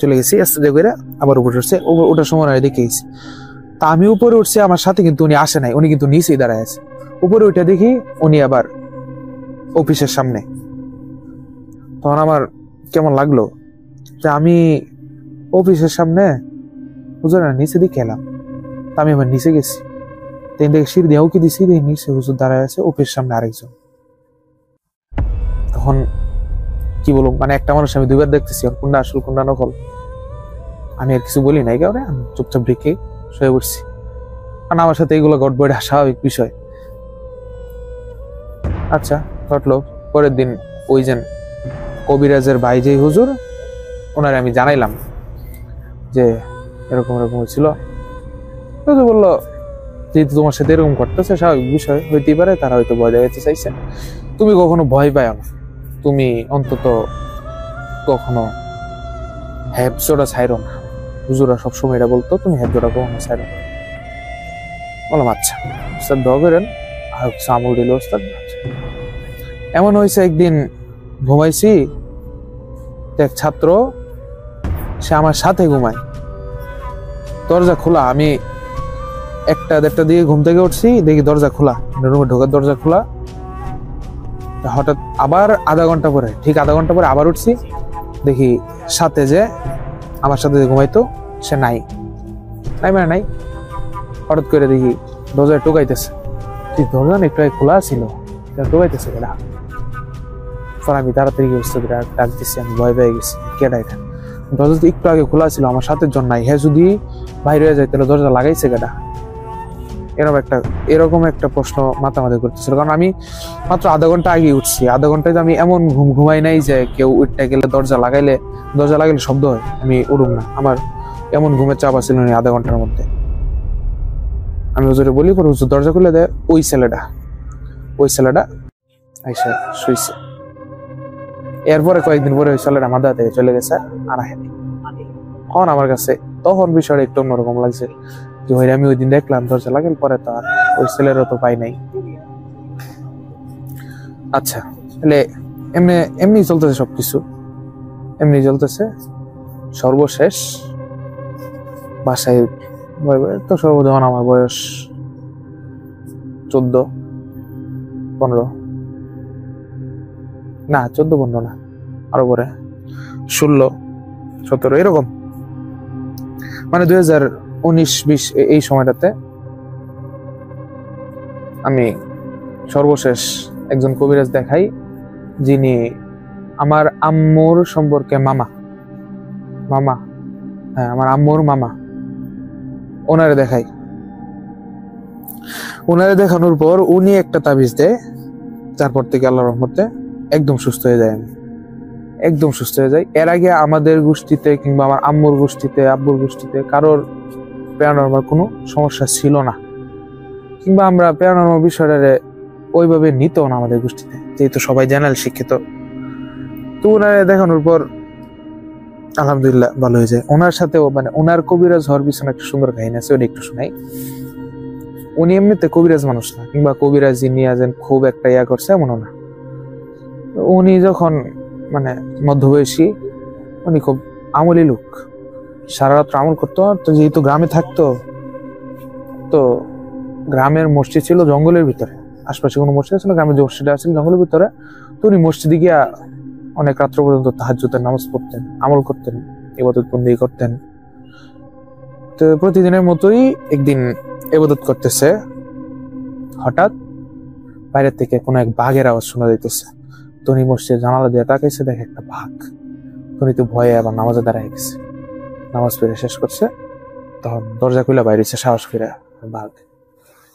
চলে গেছি আস্তে করে, আবার উপরে উঠছে, ওটার সময় দেখে গেছি। তা আমি উপরে উঠছি, আমার সাথে কিন্তু উনি আসে নাই, উনি কিন্তু নিচেই দাঁড়ায় আছে। উপরে উঠে দেখি উনি আবার অফিসের সামনে। তখন আমার কেমন লাগলো যে আমি অফিসের সামনে হুজুরের নিচে দিকে এলাম। তা আমি আবার নিচে গেছি, দেখে সিঁড়ি দিয়েও কি দিছি, নিচে হুজুর দাঁড়ায় আছে, অফিসের সামনে আরেকজন। তখন কি বলবো, মানে একটা মানুষ আমি 2বার দেখতেছি, কোনটা আসল কোনটা নকল। আমি আর কিছু বলি নাই কাউরে, আমি চুপচাপ ঢেকে শুয়ে পড়ছি, কারণ আমার সাথে এইগুলো ঘটবে, স্বাভাবিক বিষয়। আচ্ছা, ঘটলো। পরের দিন ওই যে কবিরাজের ভাই যে হুজুর, ওনারে আমি জানাইলাম যে এরকম হয়েছিল। বললো যেহেতু তোমার সাথে এরকম ঘটতেছে, স্বাভাবিক বিষয় হইতেই পারে, তারা হয়তো ভয় দেখাতে চাইছে। তুমি কখনো ভয় পাও না, তুমি অন্তত কখনো হ্যাবজোটা ছাইরো না। হুজুরা সবসময় এটা বলতো, তুমি হ্যাবজোটা কখনো ছাইরো না। বললাম আচ্ছা, ওস্তাদ দোয়া করেন, আর কিছু আমল দিল ওস্তাদ। এমন হয়েছে একদিন ঘুমাইছি, এক ছাত্র সে আমার সাথে ঘুমায়, দরজা খোলা। আমি 1-1:30 দিকে ঘুম থেকে উঠছি, দেখি দরজা খোলা, রুমে ঢোকার দরজা খোলা। হঠাৎ আবার ঠিক আধা ঘন্টা পরে আবার উঠছি, দেখি সাথে যে আমার সাথে যে ঘুমাইতো সে নাই। হঠাৎ করে দেখি দরজায় টোকাইতেছে, দরজা একটু খোলা ছিল, টোকাইতেছে কেডা। আমি তাড়াতাড়ি ডাক দিচ্ছি, আমি ভয় পেয়ে গেছি, কেডা এটা। দরজা একটু আগে খোলা ছিল, আমার সাথে জন নাই, হ্যাঁ যদি বাইরে হয়ে যায় তাহলে দরজা লাগাইছে কেডা। এরকম একটা প্রশ্ন মাথামাথি করতেছিল, কারণ আমি মাত্র আধা ঘন্টা আগে উঠছি। আধা ঘন্টায় আমি এমন ঘুমাই নাই যে কেউ উঠতে গেলে দরজা লাগাইলে শব্দ হয়, আমি উঠুম না। আমার এমন ঘুমের চাপ ছিল না আধা ঘন্টার মধ্যে। আমি হুজুরে বলি, পরে হুজুর দরজা খুলে দেয়, ওই ছেলেটা আইসা শুইছে। এরপরে কয়েকদিন পরে ওই ছেলেটা মাথা থেকে চলে গেছে, আর আহেনি। আমার কাছে তখন বিষয়টা একটু অন্যরকম লাগছে যে ভাই আমি ওই দিন দেখলাম দরজা লাগাল, পরে তো আর ওই ছেলেরও তো পাই নাই। আচ্ছা, তাহলে এমনি এমনি চলতেছে সবকিছু, এমনি চলতেছে। সর্বশেষ বাসায় তো সর্বজন আমার বয়স 14-15, না 14-15 না, আরো পরে 16-17 এরকম, মানে 2019-20 এই সময়টাতে আমি সর্বশেষ একজন কবিরাজ দেখাই, যিনি আমার আম্মুর সম্পর্কে মামা, হ্যাঁ আমার আম্মুর মামা, ওনারে দেখাই। ওনারে দেখানোর পর উনি একটা তাবিজ দেয়, তারপর থেকে আল্লাহর রহমতে একদম সুস্থ হয়ে যায়, আমি একদম সুস্থ হয়ে যাই। এর আগে আমাদের গোষ্ঠীতে কিংবা আমার আম্মুর গোষ্ঠীতে, আব্বুর গোষ্ঠীতে কারোর প্যারানর্মাল কোনো সমস্যা ছিল না, কিংবা আমরা প্যারানর্মাল বিষয়টারে ওইভাবে নিত না আমাদের গোষ্ঠীতে, যেহেতু সবাই জেনারেল শিক্ষিত। তো ওনারে দেখানোর পর আলহামদুলিল্লাহ ভালো হয়ে যায়। ওনার সাথেও মানে ওনার কবিরাজ হওয়ার পিছনে একটা সুন্দর কাহিনী আছে, ওটা একটু শোনাই। উনি এমনিতে কবিরাজ মানুষ না, কিংবা কবিরাজি নিয়ে যেন খুব একটা ইয়া করছে এমনও না। উনি যখন মানে মধ্যবয়সী, উনি খুব আমলি লোক, সারা রাত্র আমল করতো। তো যেহেতু গ্রামে থাকতো, তো গ্রামের মসজিদ ছিল জঙ্গলের ভিতরে, আশপাশে কোনো মসজিদ ছিল, গ্রামের যে মসজিদটা ছিল জঙ্গলের ভিতরে। তো উনি মসজিদে গিয়া অনেক রাত্র পর্যন্ত তাহাজ্জুদের নামাজ পড়তেন, আমল করতেন, ইবাদত বন্দি করতেন। তো প্রতিদিনের মতোই একদিন ইবাদত করতেছে, হঠাৎ বাইরের থেকে কোনো এক বাঘের আওয়াজ শোনা যাইতেছে। তো উনি মসজিদের জানালা দিয়ে তাকাইছে, দেখে একটা বাঘ। উনি তো ভয়ে আবার নামাজে দাঁড়ায় গেছে, নামাজ পড়ে শেষ করছে। তখন দরজা খুলে বাইরেছে সাহস করে বাঘ।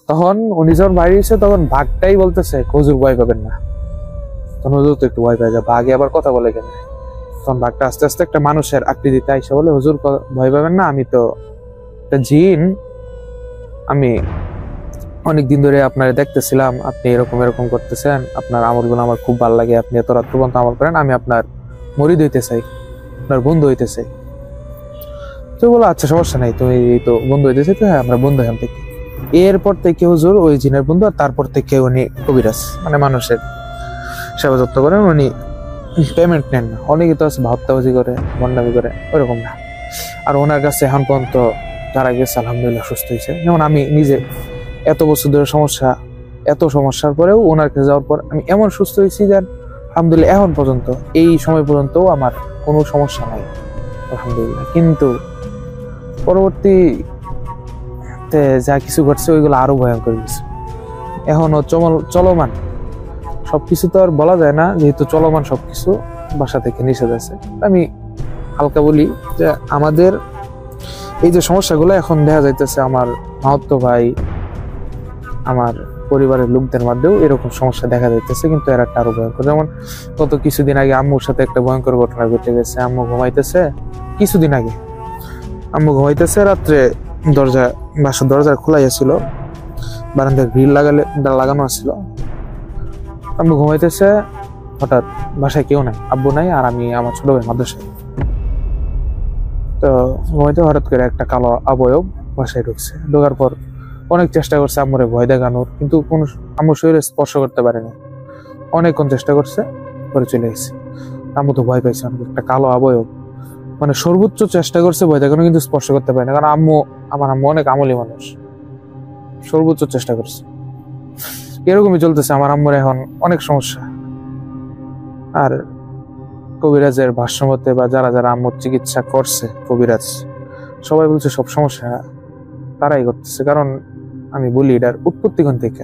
তখন উনি যখন বাইরে এসে তখন বাঘটাই বলতেছে হুজুর ভয় পাবেন না। তখন হুজুর তো একটু ভয় পায় যায়, বাঘে আবার কথা বলে কেন। তখন বাঘটা আস্তে আস্তে একটা মানুষের আকৃতিতে আইসা বলে, হুজুর ভয় পাবেন না, আমি তো একটা জিন, আমি অনেকদিন ধরে আপনারা দেখতেছিলাম, আপনি এরকম এরকম করতেছেন, আপনার আমলগুলো আমার খুব ভালো লাগে, আপনি এত রাত্র পর্যন্ত আমল করেন, আমি আপনার মরিদ হইতে চাই, আপনার বন্ধু হইতে চাই। তো বলো আচ্ছা সমস্যা নাই, তুমি তো বন্ধু হইতে চাই, তো হ্যাঁ আমরা বন্ধু এখান থেকে। এরপর থেকে হুজুর ওই জিনের বন্ধু, আর তারপর থেকে উনি কবিরাজ, মানে মানুষের সেবা যত্ন করেন, উনি পেমেন্ট নেন না। অনেকে তো আছে ভাবতাবাজি করে, বন্ডামি করে, ওইরকম না। আর ওনার কাছে এখন পর্যন্ত যারা গেছে আলহামদুলিল্লাহ সুস্থ হয়েছে। যেমন আমি নিজে এত বছর ধরে সমস্যা, এত সমস্যার পরেও ওনার কাছে যাওয়ার পর আমি এমন সুস্থ হয়েছি যে আলহামদুলিল্লাহ এখন পর্যন্ত, এই সময় পর্যন্ত আমার কোনো সমস্যা নাই আলহামদুলিল্লাহ। কিন্তু পরবর্তীতে যা কিছু ঘটছে ওইগুলো আরো ভয়ঙ্কর কিছু, এখনো চলমান সবকিছু তো আর বলা যায় না, যেহেতু চলমান সবকিছু বাসা থেকে নিষেধ আছে। আমি হালকা বলি যে আমাদের এই যে সমস্যাগুলো এখন দেখা যাইতেছে, আমার মামাতো ভাই, আমার পরিবারের লোকদের মধ্যেও এরকম সমস্যা দেখা যাইতেছে, কিন্তু এর একটা আরো ভয়ঙ্কর। যেমন গত কিছুদিন আগে আম্মুর সাথে একটা ভয়ঙ্কর ঘটনা ঘটে গেছে। আম্মু ঘুমাইতেছে, কিছুদিন আগে আম্মু ঘুমাইতেছে, রাত্রে বাসার দরজা খোলাই ছিল, বারান্দায় গ্রিল লাগানো ছিল। আম্মু ঘুমাইতেছে, হঠাৎ বাসায় কেউ নাই, আব্বু নাই, আর আমি আমার ছোট ভাই মাদ্রাসায়। তো ঘুমাইতে হঠাৎ করে একটা কালো অবয়ব বাসায় ঢুকছে। ঢোকার পর অনেক চেষ্টা করছে আম্মুরে ভয় দেখানোর, কিন্তু কোন আম্মুর শরীরে স্পর্শ করতে পারেনি। অনেকক্ষণ চেষ্টা করছে, পরে চলে গেছে। আম্মু তো ভয় পাইছে, একটা কালো অবয়ব, মানে সর্বোচ্চ চেষ্টা করছে ভয় দেখানো, কিন্তু স্পর্শ করতে পারে না, কারণ আমার আম্মু অনেক আমলি মানুষ, সর্বোচ্চ চেষ্টা করছে। এরকমই চলতেছে আমার আম্মুর এখন অনেক সমস্যা। আর কবিরাজের ভাষ্যমতে বা যারা যারা আম্মুর চিকিৎসা করছে কবিরাজ, সবাই বলছে সব সমস্যা তারাই করতেছে। কারণ আমি বলি এটার উৎপত্তি কোন থেকে।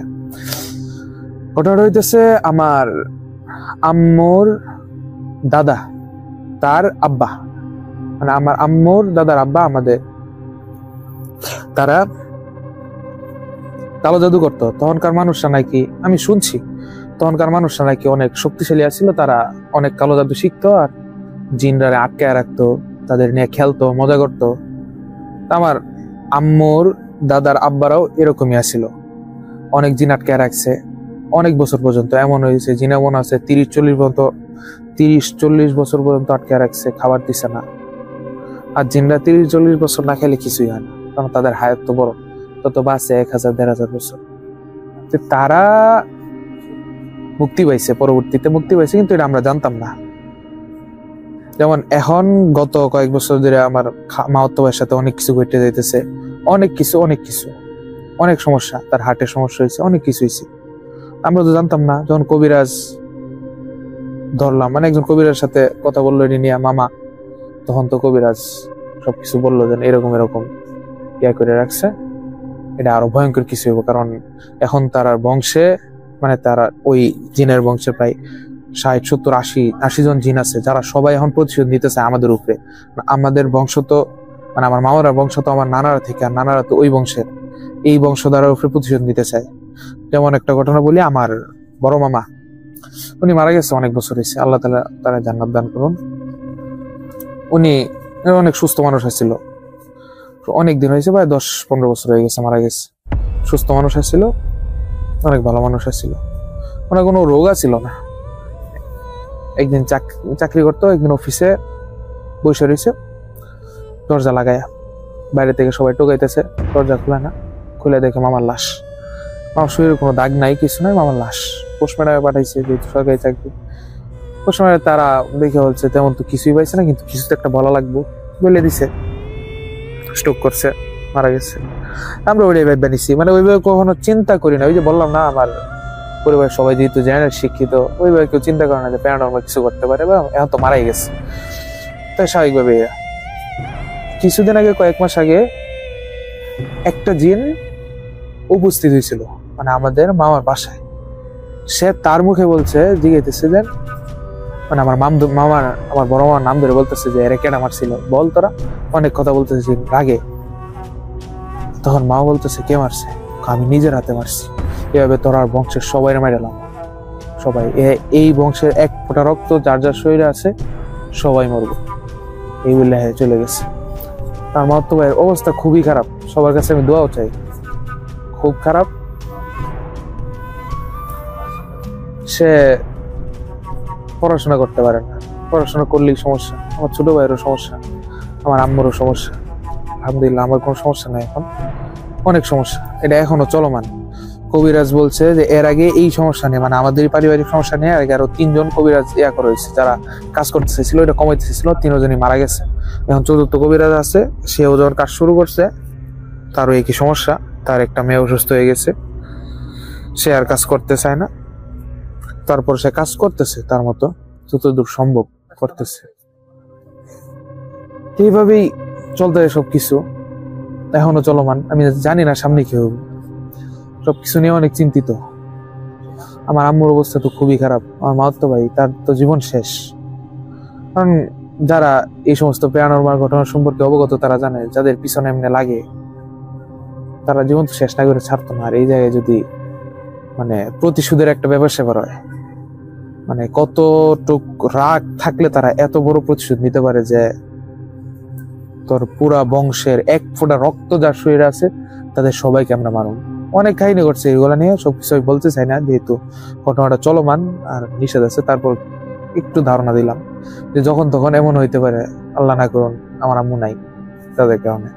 ঘটনাটা হইতেছে আমার আম্মুর দাদা, তার আব্বা, মানে আমার আম্মুর দাদার আব্বা, আমাদের তারা কালো জাদু করতো। তখনকার মানুষরা নাকি, আমি শুনছি, তখনকার মানুষরা নাকি অনেক শক্তিশালী আছিল, তারা অনেক কালো জাদু শিখতো, আর জিনরা আটকে রাখতো, তাদের নিয়ে খেলতো, মজা করতো। আমার আম্মুর দাদার আব্বারাও এরকমই আছিল, অনেক জিন আটকে রাখছে অনেক বছর পর্যন্ত। এমন হয়েছে জিন এমন আছে 30-40 বছর পর্যন্ত আটকে রাখছে, খাবার দিছে না। আর জিনরা 30-40 বছর না খেলে কিছুই হয় না, কারণ তাদের হায়াত তো বড়, তত বাঁচে 1000-1500 বছর। তারা মুক্তি পাইছে, পরবর্তীতে মুক্তি পাইছে, কিন্তু এটা আমরা জানতাম না। যেমন এখন গত কয়েক বছর ধরে আমার মামাতো ভাইয়ের সাথে অনেক কিছু ঘটে যাইতেছে, অনেক কিছু অনেক সমস্যা, তার হার্টের সমস্যা হয়েছে, অনেক কিছু হয়েছে, আমরা তো জানতাম না। যখন কবিরাজ ধরলাম, মানে একজন কবিরাজ সাথে কথা বললো এটি নিয়ে মামা, তখন তো কবিরাজ সবকিছু বললো যে এরকম ইয়া করে রাখছে, এটা আরো ভয়ঙ্কর কিছু হইব। কারণ এখন তার বংশে, মানে তারা ওই জিনের বংশে প্রায় 60-70-80 জন জিন আছে, যারা সবাই এখন প্রতিশোধ নিতেছে আমাদের উপরে। আমাদের বংশ তো, মানে আমার মামারা বংশ তো আমার নানারা থেকে, আর নানারা তো ওই বংশের, এই বংশধারার উপরে প্রতিশোধ নিতে চায়। যেমন একটা ঘটনা বলি, আমার বড় মামা, উনি মারা গেছে অনেক বছর হয়েছে, আল্লাহ তাআলা তারা জান্নাত দান করুন। উনি অনেক সুস্থ মানুষ ছিল, অনেক দিন হয়েছে, প্রায় 10-15 বছর হয়ে গেছে মারা গেছে। সুস্থ মানুষ ছিল, অনেক ভালো মানুষ ছিল, ওনার কোনো রোগ ছিল না। একদিন চাকরি করতো, একদিন অফিসে বসে রয়েছে, দরজা লাগায়া, বাইরে থেকে সবাই টোকাইতেছে, দরজা খুলে না, খুলে দেখে মামার লাশ। মামার শরীরে কোনো দাগ নাই, কিছু নাই, মামার লাশ। পোস্টম্যানে পাঠাইছে, যেহেতু সরকারি চাকরি, পোস্টম্যানে তারা দেখে বলছে তেমন তো কিছুই পাইছে না, কিন্তু কিছু তো একটা বলা লাগবো, বলে দিছে স্ট্রোক করছে, মারা গেছে। আমরা ওইটাই ভাববে নিছি, মানে ওইভাবে কখনো চিন্তা করি না। ওই যে বললাম না, আমার পরিবারের সবাই যেহেতু জেনারেল শিক্ষিত, ওইভাবে কেউ চিন্তা করে না যে প্যারানর্মাল কিছু করতে পারে, বা এখন তো মারাই গেছে। তাই স্বাভাবিকভাবে কিছুদিন আগে, কয়েক মাস আগে, একটা জিন উপস্থিত হয়েছিল, মানে আমাদের মামার বাসায়। সে তার মুখে বলছে, জিজ্ঞাসা যে, মানে আমার আমার বড় মামার নাম ধরে বলতেছে যে এরা কেডা মারছিল, বল তোরা। অনেক কথা বলতেছে জিন রাগে। তখন মা বলতেছে, কে মারছে? আমি নিজের হাতে মারছি, এভাবে তোর আর বংশের সবাই মারালাম, সবাই, এই বংশের এক ফোঁটা রক্ত যার যার শরীরে আছে সবাই মরবে, এই বলে চলে গেছে। তার মামাতো ভাইয়ের অবস্থা খুবই খারাপ, সবার কাছে আমি দোয়াও চাই, খুব খারাপ। সে পড়াশোনা করতে পারে না, পড়াশোনা করলেই সমস্যা। আমার ছোট ভাইয়েরও সমস্যা, আমার আম্মুরও সমস্যা। আলহামদুলিল্লাহ আমার কোনো সমস্যা নাই, এখন অনেক সমস্যা, এটা এখনো চলমান। কবিরাজ বলছে যে এর আগে এই সমস্যা নেই, মানে আমাদের পারিবারিক সমস্যা নেই, আরো 3 জন কবিরাজ করা হয়েছে, যারা কাজ করতে চাইছিল, এটা কমাইতে চাইছিল, 3 জনই মারা গেছে। এখন 4th কবিরাজ আছে, সেও যখন কাজ শুরু করছে, তারও একই সমস্যা, তার একটা মেয়ে অসুস্থ হয়ে গেছে, সে আর কাজ করতে চায় না। তারপর সে কাজ করতেছে, তার মতো যতদূর সম্ভব করতেছে। এইভাবেই চলতে সবকিছু, এখনো চলমান। আমি জানি না সামনে কি হবে, সবকিছু নিয়ে অনেক চিন্তিত। আমার আম্মুর অবস্থা তো খুবই খারাপ, আমার মামাতো ভাই, তার তো জীবন শেষ। কারণ যারা এই সমস্ত প্যারানরমাল ঘটনা সম্পর্কে অবগত, তারা জানে যাদের পিছনে এমনি লাগে তারা জীবন তো শেষ না করে ছাড়তো না। আর এই জায়গায় যদি মানে প্রতিশোধের একটা ব্যাপার স্যাপার হয়, মানে কতটুক রাগ থাকলে তারা এত বড় প্রতিশোধ নিতে পারে যে তোর পুরা বংশের এক ফোঁটা রক্ত যার শরীরে আছে তাদের সবাইকে আমরা মারব। অনেক কাহিনী করছে, এগুলা নিয়ে সবকিছু আমি বলতে চাই না, যেহেতু ঘটনাটা চলমান আর নিষেধ আছে। তারপর একটু ধারণা দিলাম যে যখন তখন এমন হইতে পারে, আল্লাহ না করুন আমার আম্মু নাই, তাদের কারণে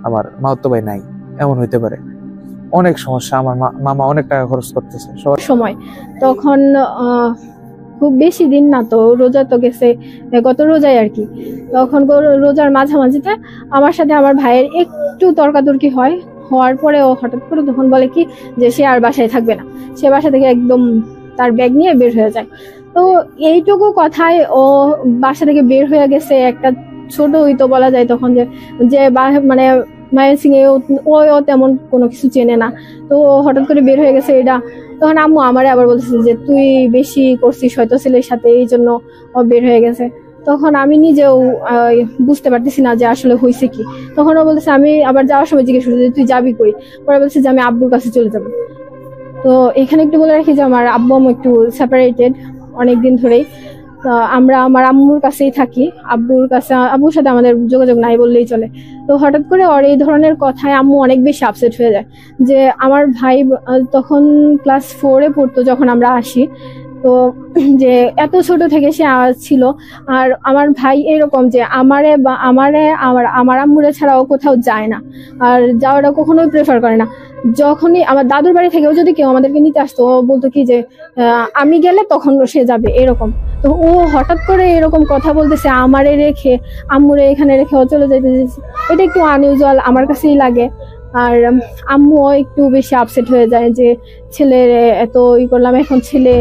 আমার মামাতো ভাই নাই, এমন হইতে পারে। অনেক সমস্যা, আমার মামা অনেক টাকা খরচ করতেছে সময়। তখন খুব বেশি দিন না, তো রোজা তো গেছে গত রোজায় আর কি। তখন রোজার মাঝামাঝিতে আমার সাথে আমার ভাইয়ের একটু তর্কাতর্কি হওয়ার পরে ও হঠাৎ করে তখন বলে কি যে সে আর বাসায় থাকবে না, সে বাসা থেকে একদম তার ব্যাগ নিয়ে বের হয়ে যায়। তো এইটুকু কথায় ও বাসা থেকে বের হয়ে গেছে, একটা ছোট হইতো বলা যায় তখন, যে মানে মায়ানসিং ও তেমন কোনো কিছু চেনে না, তো হঠাৎ করে বের হয়ে গেছে এটা। তখন আম্মু আমারে আবার বলতেছে যে তুই বেশি করছিস হয়তো ছেলের সাথে, এই জন্য ও বের হয়ে গেছে। তখন আমি নিজেও বুঝতে পারতেছি না যে আসলে হয়েছে কি। তখন ও বলতেছে, আমি আবার যাওয়ার সময় জিজ্ঞেস করছি তুই যাবি কই, পরে বলছে যে আমি আব্বুর কাছে চলে যাবো। তো এখানে একটু বলে রাখি যে আমার আব্বু আম্মু একটু সেপারেটেড অনেকদিন ধরেই। আমরা আমার আম্মুর কাছেই থাকি, আব্বুর সাথে আমাদের যোগাযোগ নাই বললেই চলে। তো হঠাৎ করে ওর এই ধরনের কথায় আম্মু অনেক বেশি আপসেট হয়ে যায়। যে আমার ভাই তখন ক্লাস 4-এ পড়তো যখন আমরা আসি, তো যে এত ছোট থেকে সে ছিল। আর আমার ভাই এরকম যে আমার আম্মুরে ছাড়াও কোথাও যায় না, আর যাওয়াটা কখনোই প্রেফার করে না। যখনই আমার দাদুর বাড়ি থেকেও যদি কেউ আমাদেরকে নিতে আসতো, ও বলতো কি যে আমি গেলে তখন সে যাবে এরকম। তো ও হঠাৎ করে এরকম কথা বলতেছে, আমারে রেখে আম্মুরে এখানে রেখে ও চলে যেতে, এটা একটু আনইউজুয়াল আমার কাছেই লাগে। আর আম্মুও একটু বেশি আপসেট হয়ে যায় যে ছেলের এত করলাম, এখন ছেলে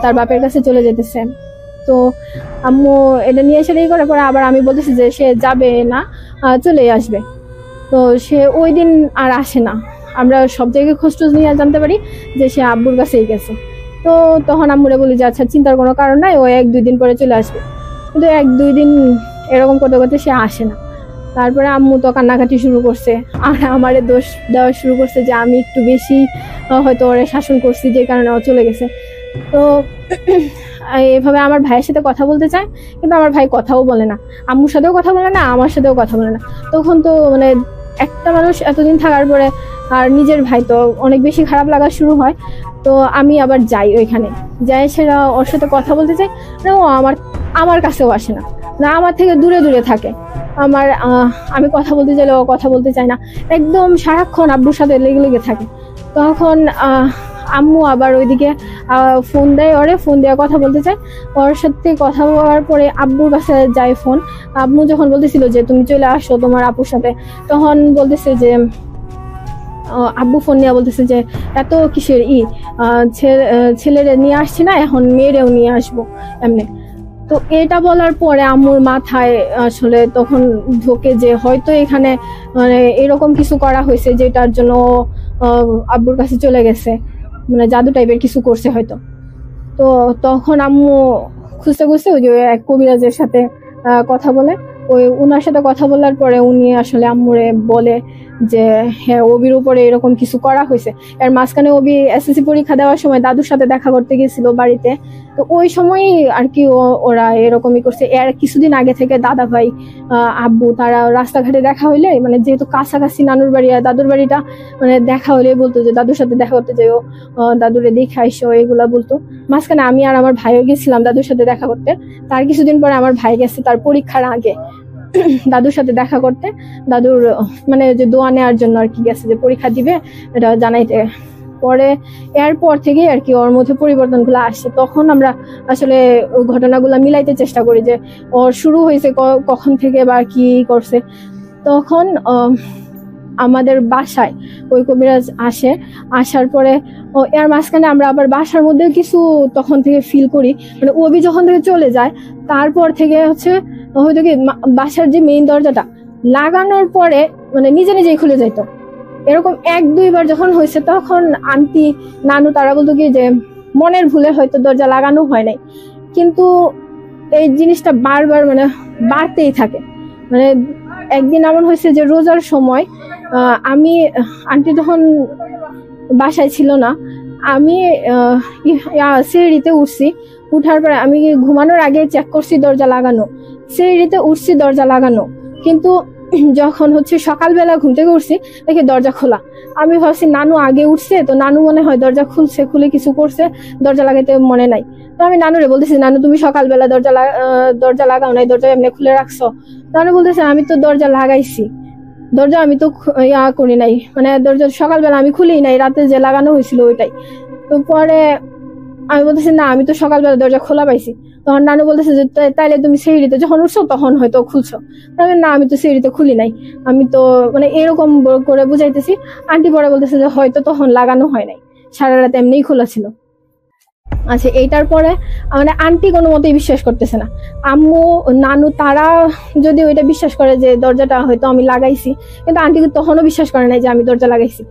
তার বাপের কাছে চলে যেতেছে। তো আম্মু এটা নিয়ে এসে করার পরে আবার আমি বলতেছি যে সে যাবে না, চলে আসবে। তো সে ওই দিন আর আসে না। আমরা সব জায়গায় খোঁজ টোজ নিয়ে জানতে পারি যে সে আব্বুর কাছেই গেছে। তো তখন আম্মুরে বলি যে আচ্ছা চিন্তার কোনো কারণ নাই, ও 1-2 দিন পরে চলে আসবে। কিন্তু 1-2 দিন এরকম করতে করতে সে আসে না। তারপরে আম্মু তো কান্নাকাটি শুরু করছে, আর আমারে দোষ দেওয়া শুরু করছে যে আমি একটু বেশি হয়তো ওরে শাসন করছি, যে কারণে ও চলে গেছে। তো এভাবে আমার ভাইয়ের সাথে কথা বলতে চায়, কিন্তু আমার ভাই কথাও বলে না, আম্মুর সাথেও কথা বলে না, আমার সাথেও কথা বলে না। তখন তো মানে একটা মানুষ এতদিন থাকার পরে আর নিজের ভাই, তো অনেক বেশি খারাপ লাগা শুরু হয়। তো আমি আবার যাই ওইখানে, যাই সেটা ওর সাথে কথা বলতে চাই, ও আমার কাছেও আসে না, আমার থেকে দূরে দূরে থাকে। আমি কথা বলতে চাইলে ও কথা বলতে চায় না, একদম সারাক্ষণ আব্বুর সাথে লেগে লেগে থাকে। তখন আম্মু আবার ওইদিকে ফোন দেয়, ওরে ফোন দেওয়া কথা বলতে চায়। ওর সাথে কথা বলার পরে আব্বুর কাছে যায় ফোন। আম্মু যখন বলতেছিল যে তুমি চলে আসো তোমার আপুর সাথে, তখন বলতেছে যে আব্বু ফোন নিয়ে বলতেছে যে এত কিসের ছেলেরে নিয়ে আসছি না, এখন মেয়েরেও নিয়ে আসবো এমনি। তো এটা বলার পরে আম্মুর মাথায় আসলে তখন ঢোকে যে হয়তো এখানে মানে এরকম কিছু করা হয়েছে যেটার জন্য আব্বুর কাছে চলে গেছে, মানে জাদু টাইপের কিছু করছে হয়তো। তো তখন আম্মু খুঁজতে খুঁজতে ওই যে এক কবিরাজের সাথে কথা বলে, উনার সাথে কথা বলার পরে উনি আসলে আম্মুরে বলে যে হ্যাঁ অবির উপরে এরকম কিছু করা হয়েছে। এর মাঝখানে অবি এসএসসি পরীক্ষা দেওয়ার সময় দাদুর সাথে দেখা করতে গেছিল বাড়িতে, তো ওই সময়ই আর কি ওরা এরকমই করছে। এর কিছুদিন আগে থেকে দাদা ভাই আব্বু তারা রাস্তাঘাটে দেখা হইলে, মানে যেহেতু কাছাকাছি নানুর বাড়ি আর দাদুর বাড়িটা, মানে দেখা হলে বলতো যে দাদুর সাথে দেখা করতে যাও, দাদুরে দেখে আইসো, এগুলা বলতো। মাঝখানে আমি আর আমার ভাইও গেছিলাম দাদুর সাথে দেখা করতে। তার কিছুদিন পরে আমার ভাই গেছে তার পরীক্ষার আগে দাদুর সাথে দেখা করতে, দাদুর মানে যে দোয়া নেওয়ার জন্য আর কি গেছে, যে পরীক্ষা দিবে এটা জানাইতে। পরে এরপর থেকে আর কি ওর মধ্যে পরিবর্তনগুলো আসছে। তখন আমরা আসলে ওই ঘটনাগুলো মিলাইতে চেষ্টা করি যে ওর শুরু হয়েছে কখন থেকে বা কি করছে। তখন আমাদের বাসায় ওই কবিরাজ আসে, আসার পরে এর মাঝখানে আমরা আবার বাসার মধ্যে কিছু তখন থেকে ফিল করি, মানে ওবি যখন থেকে চলে যায় তারপর থেকে হচ্ছে হয়তো কি বাসার যে মেইন দরজাটা লাগানোর পরে মানে নিজে নিজেই খুলে যাইতো। এরকম 1-2 বার যখন হয়েছে তখন আন্টি নানু তারা বলতো কি যে মনের ভুলে হয়তো দরজা লাগানো হয় নাই, কিন্তু এই জিনিসটা বারবার মানে বাড়তেই থাকে। মানে একদিন এমন হয়েছে যে রোজার সময় আমি আন্টি তখন বাসায় ছিল না, আমি সিঁড়িতে উঠছি, উঠার পরে আমি ঘুমানোর আগে চেক করছি দরজা লাগানো, সিঁড়িতে উঠছি দরজা লাগানো, কিন্তু যখন হচ্ছে সকালবেলা ঘুম থেকে উঠছি দেখি দরজা খোলা। আমি ভাবছি নানু আগে উঠছে, তো নানু মনে হয় দরজা খুলে কিছু করছে, দরজা লাগাইতে মনে নাই। তো আমি নানুরে বলতেছি নানু তুমি সকালবেলা দরজা লাগাও নাই, দরজা এমনি খুলে রাখছো। নানু বলতেছে আমি তো দরজা লাগাইছি, দরজা আমি তো করি নাই, মানে দরজা সকালবেলা আমি খুলেই নাই, রাতে যে লাগানো হয়েছিল ওইটাই। তো পরে আমি বলতেছি না আমি তো সকালবেলা দরজা খোলা পাইছি। তখন নানু বলতেছে যে তাইলে তুমি সিঁড়িতে যখন উঠছো তখন হয়তো খুলছো। না আমি তো সিঁড়িতে খুলি নাই, আমি তো মানে এরকম করে বুঝাইতেছি। আন্টি পরে বলতেছে যে হয়তো তখন লাগানো হয় নাই, সারা রাত এমনিই খোলা ছিল। আচ্ছা এইটার পরে মানে আন্টি কোনো মতেই বিশ্বাস করতেছে না, আম্মু নানু তারা যদি ওইটা বিশ্বাস করে যে দরজাটা হয়তো আমি লাগাইছি, কিন্তু আন্টি তখনও বিশ্বাস করে নাই যে আমি দরজা লাগাইছি।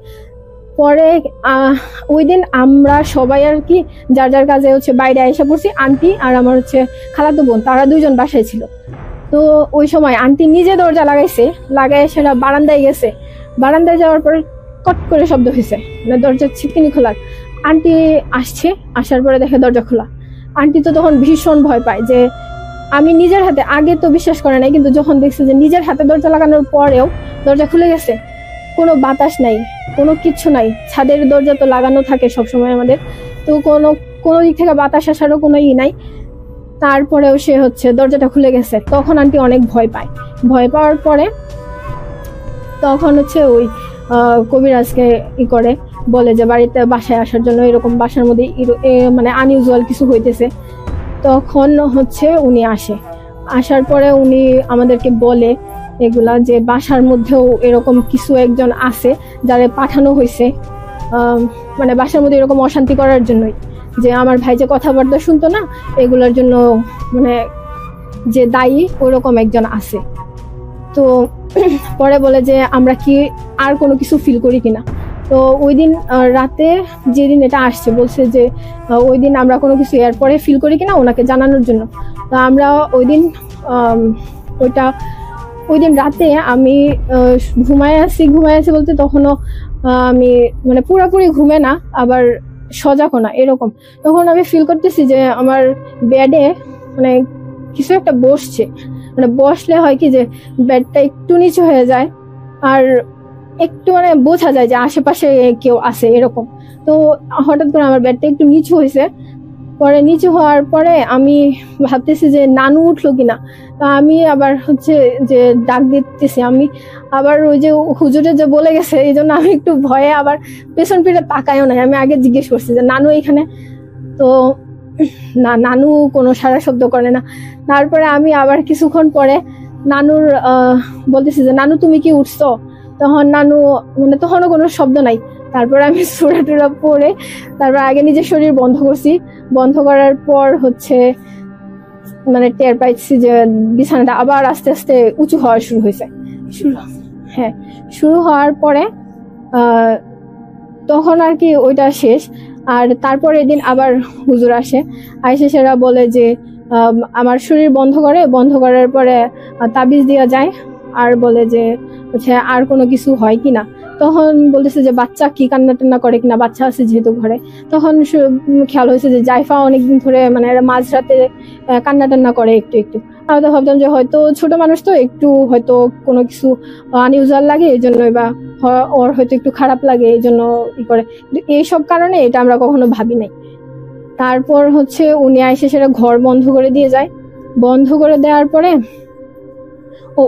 পরে ওই দিন আমরা সবাই আর কি যার যার কাজে হচ্ছে বাইরে এসে পড়ছি, আন্টি আর আমার হচ্ছে খালাতো বোন তারা 2জন বাসায় ছিল। তো ওই সময় আন্টি নিজে দরজা লাগাই সেটা বারান্দায় গেছে, বারান্দায় যাওয়ার পরে কট করে শব্দ হয়েছে, মানে দরজার ছিটকিনি খোলার। আন্টি আসছে, আসার পরে দেখে দরজা খোলা। আন্টি তো তখন ভীষণ ভয় পায় যে আমি নিজের হাতে, আগে তো বিশ্বাস করে নাই, কিন্তু যখন দেখছে যে নিজের হাতে দরজা লাগানোর পরেও দরজা খুলে গেছে, কোনো বাতাস নাই, কোনো কিচ্ছু নাই, ছাদের দরজা তো লাগানো থাকে সবসময় আমাদের, তো কোনো কোনো দিক থেকে বাতাস আসারও কোনো নাই। তারপরেও সে হচ্ছে দরজাটা খুলে গেছে। তখন আন্টি অনেক ভয় পায়। ভয় পাওয়ার পরে তখন হচ্ছে ওই কবিরাজকে করে বলে যে বাড়িতে বাসায় আসার জন্য, এরকম বাসার মধ্যে মানে আনইউজুয়াল কিছু হইতেছে। তখন হচ্ছে উনি আসার পরে উনি আমাদেরকে বলে এগুলা, যে বাসার মধ্যেও এরকম কিছু একজন আছে যারা পাঠানো হয়েছে, মানে বাসার মধ্যে এরকম অশান্তি করার জন্যই, যে আমার ভাই যে কথাবার্তা শুনতো না, এগুলোর জন্য মানে যে দায়ী ওইরকম একজন আছে। তো পরে বলে যে আমরা কি আর কোনো কিছু ফিল করি কিনা। তো ওই দিন রাতে যেদিন এটা আসছে বলছে যে ওই দিন আমরা কোনো কিছু এরপরে ফিল করি কিনা ওনাকে জানানোর জন্য। তো আমরা ওই দিন রাতে আমি ঘুমায় আছি বলতে তখনও আমি মানে পুরোপুরি ঘুমে না, আবার সজাগও না এরকম। তখন আমি ফিল করতেছি যে আমার বেডে মানে কিছু একটা বসছে, মানে বসলে হয় কি যে বেডটা একটু নিচু হয়ে যায় আর একটু মানে বোঝা যায় যে আশেপাশে কেউ আছে এরকম। তো হঠাৎ করে আমার বেডটা একটু নিচু হয়েছে। পরে নিচু হওয়ার পরে আমি ভাবতেছি যে নানু উঠলো কিনা। তা আমি আবার হচ্ছে যে ডাক দিতেছি, আমি আবার ওই যে হুজুরে যে বলে গেছে এই জন্য আমি একটু ভয়ে আবার পেছন ফিরে তাকায়ও নাই। আমি আগে জিজ্ঞেস করছি যে নানু এখানে, তো না, নানু কোনো সারা শব্দ করে না। তারপরে আমি আবার কিছুক্ষণ পরে নানুর বলতেছি যে নানু তুমি কি উঠছো, তখন নানু মানে তখনও কোনো শব্দ নাই। তারপরে আমি সূরা টুরা পড়ে তারপর আগে নিজের শরীর বন্ধ করছি। বন্ধ করার পর হচ্ছে মানে টের পাইছি যে বিছানাটা আবার আস্তে আস্তে উঁচু হওয়া শুরু হয়েছে। শুরু হওয়ার পরে তখন আর কি ওইটা শেষ। আর তারপরের দিন আবার হুজুর আইসে সেরা বলে যে আমার শরীর বন্ধ করার পরে তাবিজ দেওয়া যায়, আর বলে যে হচ্ছে আর কোনো কিছু হয় কিনা। তখন বলতেছে যে বাচ্চা কি কান্না টান্না করে কিনা, বাচ্চা আছে যেহেতু ঘরে। তখন খেয়াল হয়েছে যে জাইফা অনেকদিন ধরে মানে মাঝরাতে কান্না টান্না করে একটু একটু। আমি তো ভাবতাম যে হয়তো ছোট মানুষ তো একটু হয়তো কোনো কিছু আনইউজুয়াল লাগে এই জন্যই, বা ওর হয়তো একটু খারাপ লাগে এই জন্য করে, এইসব কারণে এটা আমরা কখনো ভাবি নাই। তারপর হচ্ছে উনি আইসে সেটা ঘর বন্ধ করে দিয়ে যায়। বন্ধ করে দেওয়ার পরে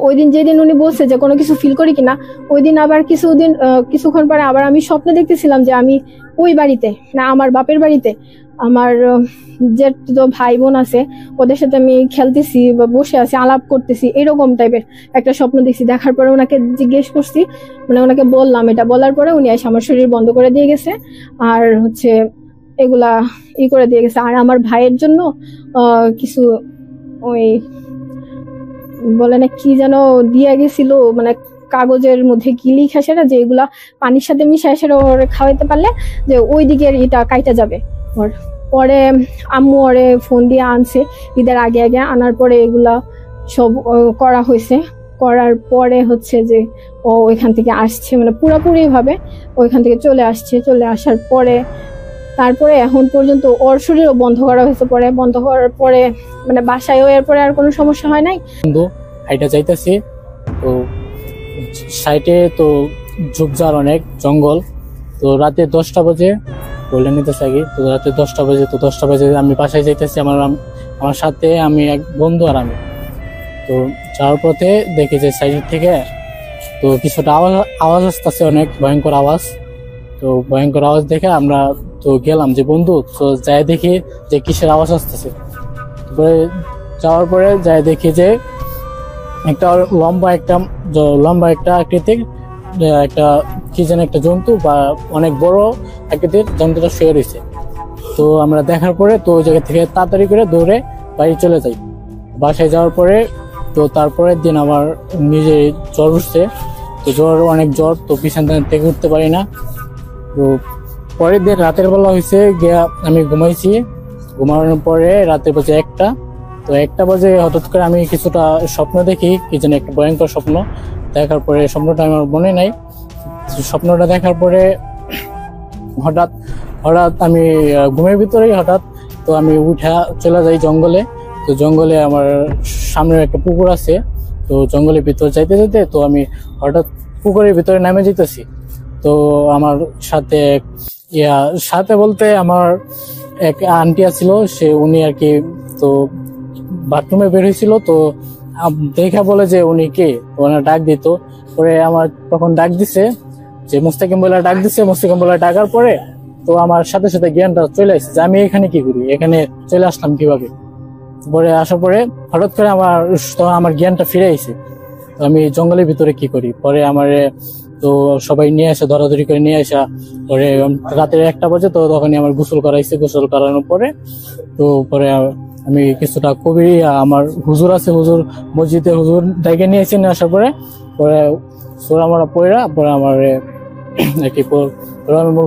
ওই দিন যেদিন উনি বলছে যে কোনো কিছু ফিল করি কিনা, ওই দিন আবার কিছুক্ষণ পরে আবার আমি স্বপ্নে দেখতেছিলাম যে আমি ওই বাড়িতে না, আমার বাপের বাড়িতে আমার যে ভাই বোন আছে ওদের সাথে আমি খেলতেছি বা বসে আছি, আলাপ করতেছি, এরকম টাইপের একটা স্বপ্ন দেখছি। দেখার পরে ওনাকে জিজ্ঞেস করছি, মানে ওনাকে বললাম, এটা বলার পরে উনি এসে আমার শরীর বন্ধ করে দিয়ে গেছে আর হচ্ছে এগুলা করে দিয়ে গেছে। আর আমার ভাইয়ের জন্য কিছু ওই বলে না কি যেন দিয়ে গেছিল, মানে কাগজের মধ্যে কি লিখা সেটা, যে এগুলা পানির সাথে মিশায় সেটা ওরে খাওয়াইতে পারলে যে ওই দিকের এটা কাইটা যাবে ওর। পরে আম্মু ওরে ফোন দিয়ে আনছে ঈদের আগে আনার পরে এগুলা সব করা হয়েছে। করার পরে হচ্ছে যে ও ওইখান থেকে আসছে, মানে পুরোপুরি ভাবে ওইখান থেকে চলে আসার পরে তারপরে এখন পর্যন্ত ওর শরীরও বন্ধ করা হয়েছে। পরে বন্ধ করার পরে মানে বাসায়ও এরপরে আর কোনো সমস্যা হয় নাই। বন্ধু হাইটা যাইতেছি, তো সাইটে তো ঝোপঝাড় অনেক জঙ্গল। তো রাতে 10টা বাজে বলে নিতেছে আগে, তো রাতে 10টা বাজে, তো 10টা বাজে আমি বাসায় যাইতেছি। আমার সাথে আমি এক বন্ধু আর আমি। তো যাওয়ার পথে দেখি যে সাইডের থেকে তো কিছুটা আওয়াজ আসতেছে, অনেক ভয়ঙ্কর আওয়াজ। তো ভয়ঙ্কর আওয়াজ দেখে আমরা তো গেলাম যে বন্ধু, তো যাই দেখি যে কিসের আওয়াজ আসতেছে। যাওয়ার পরে যাই দেখি যে একটা লম্বা একটা আকৃতির একটা কি যেন একটা জন্তু বা অনেক বড় আকৃতির জন্তুটা শুয়ে রয়েছে। তো আমরা দেখার পরে তো ওই জায়গা থেকে তাড়াতাড়ি করে দৌড়ে বাড়ি চলে যাই। বাসায় যাওয়ার পরে তো তারপরের দিন আমার নিজে জ্বর উঠছে, তো অনেক জ্বর, তো বিছানা থেকে উঠতে পারি না। তো পরের দিন রাতের বেলা হয়েছে গিয়া আমি ঘুমাইছি। ঘুমানোর পরে রাতের বাজে 1টা। তো 1টা বাজে হঠাৎ করে আমি কিছুটা স্বপ্ন দেখি, কি যেন একটা ভয়ঙ্কর স্বপ্ন। দেখার পরে স্বপ্নটা আমার মনে নাই। স্বপ্নটা দেখার পরে হঠাৎ আমি ঘুমের ভিতরেই হঠাৎ তো আমি উঠা চলে যাই জঙ্গলে। তো জঙ্গলে আমার সামনে একটা পুকুর আছে, তো জঙ্গলের ভিতর যাইতে তো আমি হঠাৎ পুকুরের ভিতরে নামে যেতেছি। তো তো আমার সাথে সাথে বলতে আমার এক আন্টি ছিল, উনি আর কি তো বাথরুমে বের হয়েছিল, তো দেখা বলে যে উনি কে, ওনার ডাক দিত। পরে আমার তখন ডাক দিছে যে মুস্তাকিম বলে ডাক দিছে, মুস্তাকিম বলে ডাকার পরে তো আমার সাথে সাথে জ্ঞানটা চলে আসছে যে আমি এখানে কি করি, এখানে চলে আসলাম কিভাবে। পরে আসার পরে হঠাৎ করে আমার জ্ঞানটা ফিরে আইছে। তো আমি জঙ্গলের ভিতরে কি করি, পরে আমার তো সবাই নিয়ে আসে, ধরাধরি করে নিয়ে আসা। পরে রাতের 1টা বাজে, তো তখনই আমার গোসল করাইছে। গোসল করানোর পরে তো পরে আমি কিছুটা কবি আমার হুজুর আছে, হুজুর মসজিদে হুজুর ডেকে নিয়ে এসে, নিয়ে আসার পরে পরে সোরা মারা পয়রা পরে আমার একটি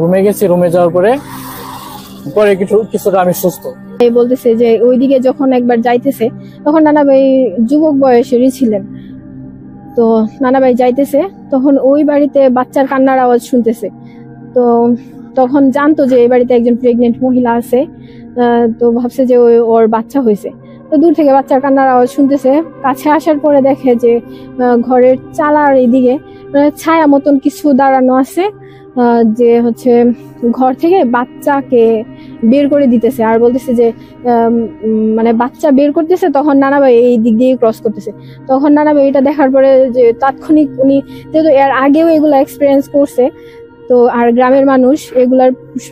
রুমে গেছি। রুমে যাওয়ার পরে পরে কিছুটা আমি সুস্থ। এই বলতেছে যে ওইদিকে যখন একবার যাইতেছে, তখন নানা ভাই যুবক বয়সেরই ছিলেন। তো নানা ভাই যাইতেছে, তখন ওই বাড়িতে বাচ্চার কান্নার আওয়াজ শুনতেছে। তো তখন জানতো যে এই বাড়িতে একজন প্রেগনেন্ট মহিলা আছে। তো ভাবছে যে ওর বাচ্চা হয়েছে। তো দূর থেকে বাচ্চার কান্নার আওয়াজ শুনতেছে। কাছে আসার পরে দেখে যে ঘরের চালার এদিকে ছায়া মতন কিছু দাঁড়ানো আছে, যে হচ্ছে ঘর থেকে বাচ্চাকে বের করে দিতেছে আর বলতেছে যে মানে বাচ্চা বের করতেছে। তখন নানা ভাই এই দিক দিয়ে ক্রস করতেছে। তখন নানা ভাই এটা দেখার পরে যে তাৎক্ষণিক উনি যেহেতু এর আগেও এগুলো এক্সপিরিয়েন্স করছে, তো আর গ্রামের মানুষ এগুলার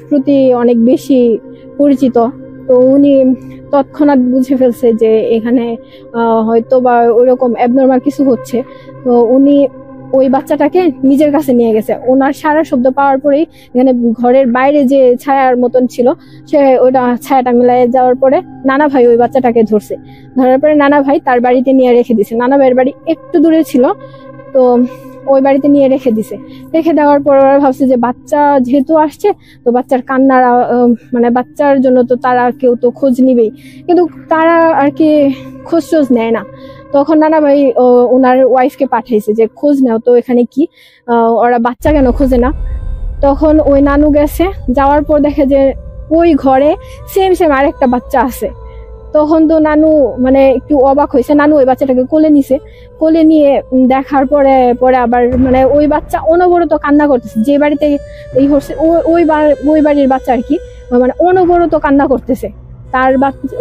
প্রতি অনেক বেশি পরিচিত, তো উনি তৎক্ষণাৎ বুঝে ফেলছে যে এখানে হয়তো বা ওইরকম অ্যাবনর্মাল কিছু হচ্ছে। তো উনি ওই বাচ্চাটাকে নিজের কাছে নিয়ে গেছে। ওনার সারা শব্দ পাওয়ার পরেই এখানে ঘরের বাইরে যে ছায়ার মতন ছিল, সে ওইটা ছায়াটা মিলাই যাওয়ার পরে নানা ভাই ওই বাচ্চাটাকে ধরছে। ধরার পরে নানা ভাই তার বাড়িতে নিয়ে রেখে দিছে। নানা ভাইয়ের বাড়ি একটু দূরে ছিল, তো ওই বাড়িতে নিয়ে রেখে দিছে। রেখে দেওয়ার পর ওরা ভাবছে যে বাচ্চা যেহেতু আসছে, তো বাচ্চার কান্নার মানে বাচ্চার জন্য তো তারা কেউ তো খোঁজ নিবেই, কিন্তু তারা আর কি খোঁজ টোজ নেয় না। তখন নানা ভাই ওনার ওয়াইফকে পাঠাইছে যে খোঁজ নাও তো, এখানে কি ওরা বাচ্চা কেন খোঁজে না। তখন ওই নানু গেছে, যাওয়ার পর দেখে যে ওই ঘরে সেম আরেকটা বাচ্চা আছে। তখন তো নানু মানে একটু অবাক হয়েছে। নানু ওই বাচ্চাটাকে কোলে নিছে। কোলে নিয়ে দেখার পরে আবার মানে ওই বাচ্চা অনবরত কান্না করতেছে। যে বাড়িতে এই হচ্ছে ওই বাড়ির বাচ্চা আর কি, মানে অনবরত কান্না করতেছে। তার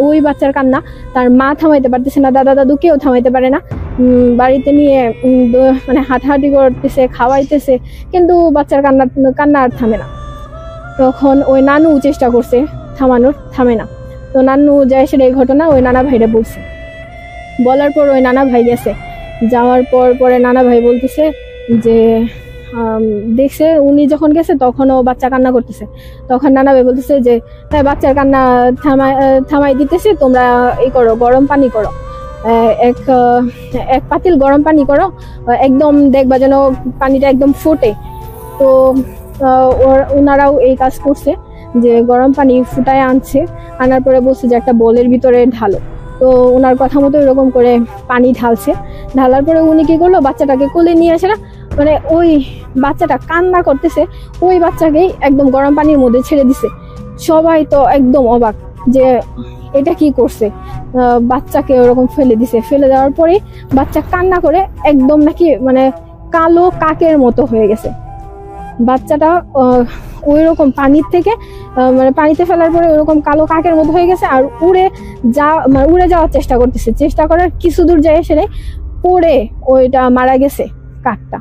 ওই বাচ্চার কান্না তার মা থামাইতে পারতেছে না, দাদা দাদু কেউ থামাইতে পারে না। বাড়িতে নিয়ে মানে হাঁটাহাঁটি করতেছে, খাওয়াইতেছে, কিন্তু বাচ্চার কান্না আর থামে না। তখন ওই নানু চেষ্টা করছে থামানোর, থামে না। তো নানু যায় সেটা এই ঘটনা ওই নানা ভাইরে বলছে। বলার পর ওই নানা ভাই গেছে। যাওয়ার পরে নানা ভাই বলতেছে যে দেখছে উনি যখন গেছে তখনও বাচ্চা কান্না করতেছে। তখন নানা ভাই বলতেছে যে হ্যাঁ, বাচ্চার কান্না থামাই দিতেছে, তোমরা এই করো, গরম পানি করো, এক পাতিল গরম পানি করো, একদম দেখবা যেন পানিটা একদম ফোটে। তো ওনারাও এই কাজ করছে, যে গরম পানি ফুটায় আনছে। আনার পরে বলছে যে একটা বোলের ভিতরে ঢালো। তো ওনার কথা মতো এরকম করে পানি ঢালছে। ঢালার পরে উনি কি করলো, বাচ্চাটাকে কোলে নিয়ে আসে না, মানে ওই বাচ্চাটা কান্না করতেছে, ওই বাচ্চাকেই একদম গরম পানির মধ্যে ছেড়ে দিছে। সবাই তো একদম অবাক যে এটা কি করছে, বাচ্চাকে ওরকম ফেলে দিছে। ফেলে দেওয়ার পরে বাচ্চা কান্না করে একদম নাকি মানে কালো কাকের মতো হয়ে গেছে বাচ্চাটা। ওই রকম পানির থেকে মানে পানিতে ফেলার পরে ওরকম কালো কাকের মতো হয়ে গেছে। আর উড়ে যাওয়ার চেষ্টা করতেছে। চেষ্টা করার কিছু দূর যায় এসে পড়ে ওইটা মারা গেছে। কাকটা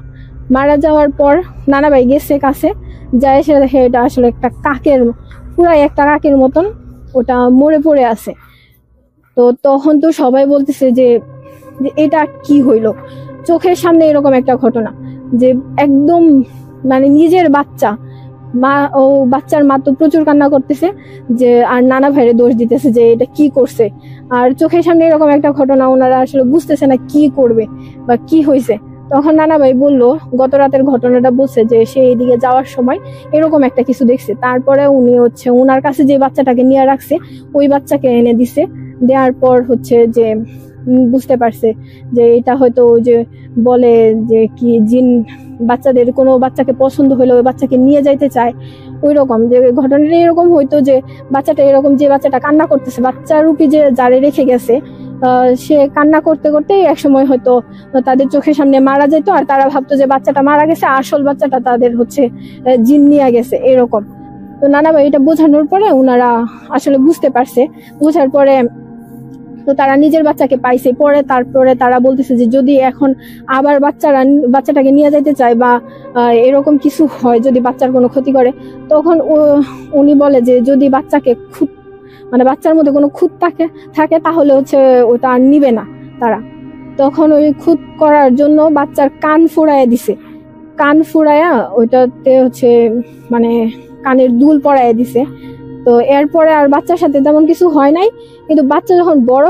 মারা যাওয়ার পর নানা ভাই গেছে কাছে, যায় এসে দেখে এটা আসলে একটা কাকের, পুরাই একটা কাকের মতন ওটা মরে পড়ে আছে। তো তখন তো সবাই বলতেছে যে এটা কি হইলো, চোখের সামনে এরকম একটা ঘটনা, যে একদম মানে নিজের বাচ্চা, বাচ্চার মা তো প্রচুর কান্না করতেছে, যে আর নানা ভাইরে দোষ দিতেছে যে এটা কি করছে। আর চোখের সামনে এরকম একটা ঘটনা, ওনারা আসলে বুঝতেছে না কি করবে বা কি হয়েছে। তখন নানা ভাই বললো গত রাতের ঘটনাটা বলছে, যে সে এইদিকে যাওয়ার সময় এরকম একটা কিছু দেখছে। তারপরে উনি হচ্ছে ওনার কাছে যে বাচ্চাটাকে নিয়ে রাখছে, ওই বাচ্চাকে এনে দিছে। দেওয়ার পর হচ্ছে যে বুঝতে পারছে যে এটা হয়তো যে বলে যে কি জিন, বাচ্চাদের কোনো বাচ্চাকে পছন্দ হলে ওই বাচ্চাকে নিয়ে যাইতে চায়, ওই রকম যে ঘটনাটা এরকম হয়তো যে বাচ্চাটা এরকম, যে বাচ্চাটা কান্না করতেছে, বাচ্চা রূপী যে যারে রেখে গেছে সে কান্না করতে করতে একসময় হয়তো তাদের চোখের সামনে মারা যেত, আর তারা ভাবতো যে বাচ্চাটা মারা গেছে, আসল বাচ্চাটা তাদের হচ্ছে জিন নিয়ে গেছে এরকম। তো নানা ভাই এটা বোঝানোর পরে ওনারা আসলে বুঝতে পারছে, বোঝার পরে তো তারা নিজের বাচ্চাকে পাইছে। পরে তারপরে তারা বলতেছে যে যদি এখন আবার বাচ্চাটাকে নিয়ে যেতে চায় বা এরকম কিছু হয়, যদি বাচ্চার কোনো ক্ষতি করে, তখন উনি বলে যে যদি বাচ্চাকে খুঁত মানে বাচ্চার মধ্যে কোনো খুঁত থাকে তাহলে হচ্ছে ওটা আর নিবে না তারা। তখন ওই খুঁত করার জন্য বাচ্চার কান ফুরাইয়া দিছে, কান ফুরাইয়া ওইটাতে হচ্ছে মানে কানের দুল পরাইয়া দিছে। তো এরপরে আর বাচ্চার সাথে তেমন কিছু হয় নাই, কিন্তু বাচ্চা যখন বড়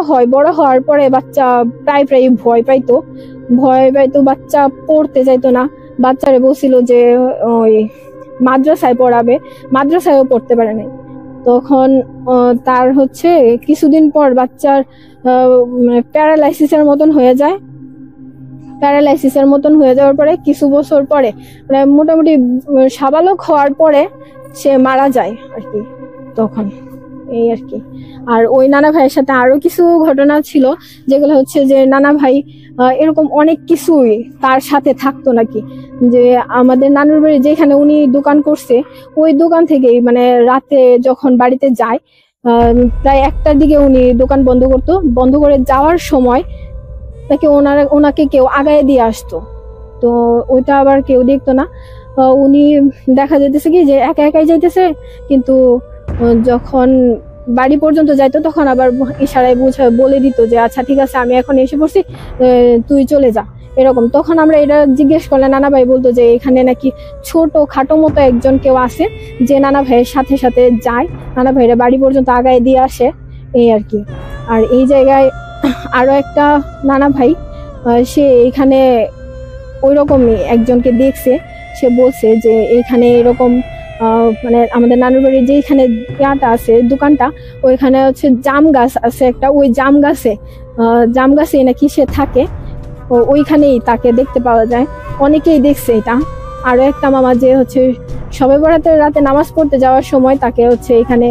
হওয়ার পরে বাচ্চা প্রায় ভয় পাইতো, বাচ্চা পড়তে যাইতো না। বাচ্চারে বলছিল যে ওই মাদ্রাসায় পড়াবে, মাদ্রাসায়ও পড়তে পারে নাই। তখন তার হচ্ছে কিছুদিন পর বাচ্চার প্যারালাইসিসের মতন হয়ে যায়। প্যারালাইসিসের মতন হয়ে যাওয়ার পরে কিছু বছর পরে মানে মোটামুটি সাবালক হওয়ার পরে সে মারা যায় আর কি। তখন এই আর কি। আর ওই নানা ভাইয়ের সাথে আরো কিছু ঘটনা ছিল, যেগুলো হচ্ছে যে নানা ভাই এরকম অনেক কিছুই তার সাথে থাকতো নাকি। যে আমাদের নানুর বাড়ি যেখানে উনি দোকান করছে, ওই দোকান থেকেই মানে রাতে যখন বাড়িতে যায় প্রায় 1টার দিকে উনি দোকান বন্ধ করে যাওয়ার সময় তাকে ওনাকে কেউ আগায় দিয়ে আসতো। তো ওইটা আবার কেউ দেখতো না। উনি দেখা যেতেছে কি যে একাই যাইতেছে, কিন্তু যখন বাড়ি পর্যন্ত যাইতো তখন আবার ইশারায় বলে দিত যে আচ্ছা ঠিক আছে আমি এখন এসে পড়ছি, তুই চলে যা এরকম। তখন আমরা এটা জিজ্ঞেস করলে নানা ভাই বলতো যে এখানে নাকি ছোট খাটো মতো একজন কেউ আছে যে নানা ভাইয়ের সাথে সাথে যায়, নানা ভাইরা বাড়ি পর্যন্ত আগায় দিয়ে আসে এই আর কি। আর এই জায়গায় আরো একটা নানা ভাই সে এখানে ওই রকমই একজনকে দেখছে। সে বলছে যে এখানে এরকম মানে আমাদের নানুর বাড়ির যে এখানে ইয়াটা আছে দোকানটা, ওইখানে হচ্ছে জাম গাছ আছে একটা, ওই জাম গাছে নাকি সে থাকে, ওইখানেই তাকে দেখতে পাওয়া যায়। অনেকেই দেখছে এটা। আরো একটা মামা যে হচ্ছে শবে বরাতের রাতে নামাজ পড়তে যাওয়ার সময় তাকে হচ্ছে এখানে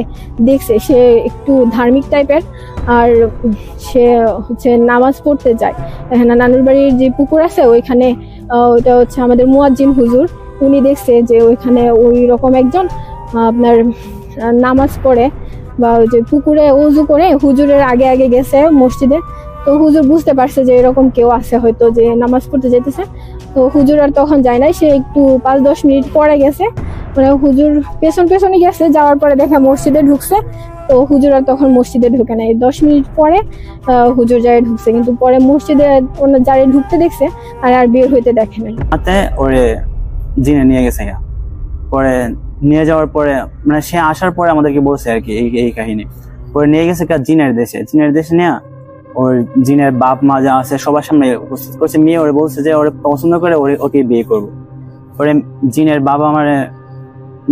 দেখছে। সে একটু ধার্মিক টাইপের, আর সে হচ্ছে নামাজ পড়তে যায় এখানে নানুর বাড়ির যে পুকুর আছে ওইখানে। ওইটা হচ্ছে আমাদের মুয়াজ্জিন হুজুর, উনি দেখছে যে ওইখানে ওই রকম একজন আপনার নামাজ পড়ে বা ওই যে পুকুরে ওযু করে হুজুরের আগে আগে গেছে মসজিদে। তো হুজুর বুঝতে পারছে যে এরকম কেউ আছে হয়তো যে নামাজ পড়তে যেতেছে। তো হুজুর আর তখন যায় নাই, সে একটু 5-10 মিনিট পরে গেছে, মানে হুজুর পেছনে গেছে, যাওয়ার পরে দেখা মসজিদে ঢুকছে। তো হুজুর আর তখন মসজিদে ঢুকে নাই, 10 মিনিট পরে হুজুর যায় ঢুকছে, কিন্তু পরে মসজিদে যারে ঢুকতে দেখছে আর বের হইতে দেখে নাই। ওরে জিনে নিয়ে গেছে, পরে নিয়ে যাওয়ার পরে মানে সে আসার পরে আমাদেরকে বলছে আর কি এই কাহিনী। পরে নিয়ে গেছে জিনের দেশে নিয়ে ওর জিনের বাপ মা যা আছে সবার সামনে উপস্থিত করছে। মেয়ে ওরে বলছে যে ওরে পছন্দ করে ওকে বিয়ে করবো। পরে জিনের বাবা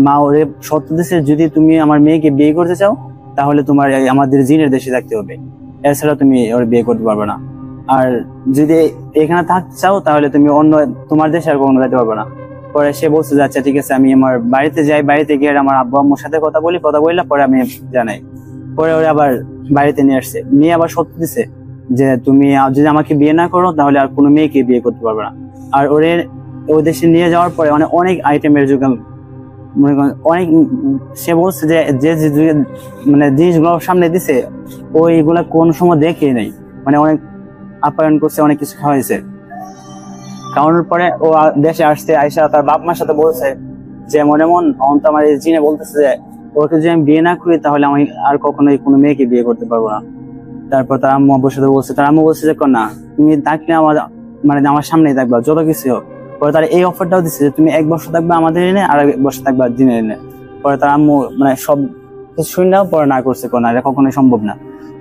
মা ওরে শর্ত দিছে, যদি তুমি আমার মেয়েকে বিয়ে করতে চাও তাহলে তোমার আমাদের জিনের দেশে থাকতে হবে, এছাড়া তুমি ওর বিয়ে করতে পারবে না। আর যদি এখানে থাকতে চাও তাহলে তুমি অন্য তোমার দেশে আর কখনো যেতে পারবে না। পরে সে বলছে যে আচ্ছা ঠিক আছে, আমি আমার বাড়িতে যাই, বাড়িতে গিয়ে আমার আব্বু আম্মুর সাথে কথা বললে পরে আমি জানাই। পরে ওরা আবার বাড়িতে নিয়ে আসছে, মেয়ে আবার সত্য দিছে যে তুমি যদি আমাকে বিয়ে না করো তাহলে আর কোনো মেয়েকে বিয়ে করতে পারবে না। আর ওই দেশে নিয়ে যাওয়ার পরে অনেক আইটেমের যোগান অনেক সে বলছে যে মানে জিনিসগুলো সামনে দিছে ওইগুলা কোন সময় দেখে নেই, মানে অনেক আপ্যায়ন করছে, অনেক কিছু খাওয়াইছে। খাওয়ানোর পরে ও দেশে আসছে, আয়সা তার বাপ মার সাথে বলছে যে মন তো আমার এই জিনে বলতেছে যে ওকে যদি আমি বিয়ে না করি তাহলে আমি আর কখনোই কোনো মেয়েকে বিয়ে করতে পারবো না। তারপর তার আম্মু আব্বুর সাথে বলছে, তার আম্মু বলছে যে না তুমি থাকলে আমার সামনেই থাকবা যত কিছু হোক। পরে তার এই অফারটাও দিচ্ছে যে তুমি 1 বছর থাকবে আমাদের এনে আর 1 বছর থাকবে জিনের এনে। পরে তার আম্মু মানে সব কিছু শুনলেও পরে না করছে, না এটা কখনোই সম্ভব না।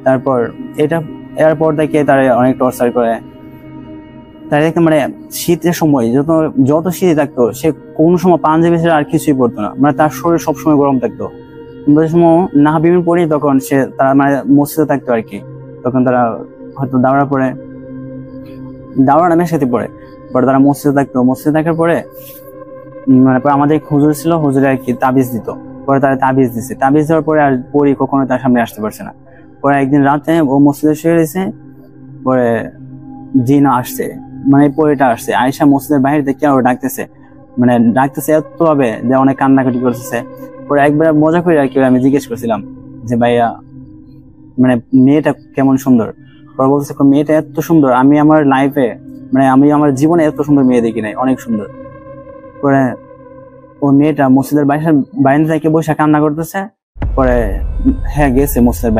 তারপর এরপর থেকে তারা অনেক টর্চার করে। তাই দেখতে মানে শীতের সময় যত শীতে থাকতো সে কোনো সময় পাঞ্জাবি ছাড়া আর কিছুই পড়তো না, মানে তার শরীর সবসময় গরম থাকতো। সময় না বিবিন পড়ি তখন তারা মানে মসজিদে থাকতো আর কি। তখন তারা হয়তো দাওরা নামের সাথে পড়ে, পরে তারা মসজিদে থাকতো। মসজিদে থাকার পরে মানে আমাদের হুজুর ছিল, হুজুরে আর কি তাবিজ দিত। পরে তারা তাবিজ দিছে, তাবিজ দেওয়ার পরে আর পড়ি কখনো তার সামনে আসতে পারছে না। পরে একদিন রাতে ও মসজিদে শুয়ে রয়েছে, পরে জিন আসছে, মানে পরিটা আসছে, আয়েশা মসজিদের বাইরে থেকে আরো ডাকতেছে, মানে ডাকতেছে এত ভাবে যে অনেক কান্নাকাটি করতেছে। পরে একবার মজা করে আর কি আমি জিজ্ঞেস করছিলাম যে ভাইয়া মানে মেয়েটা কেমন সুন্দর। পরে বলতেছে মেয়েটা এত সুন্দর, আমি আমার লাইফে মানে আমি আমার জীবনে এত সুন্দর মেয়ে দেখি নাই, অনেক সুন্দর। পরে ও মেয়েটা মসজিদের বাইরে থেকে বসে কান্না করতেছে। পরে হ্যাঁ গেছে মসজিদের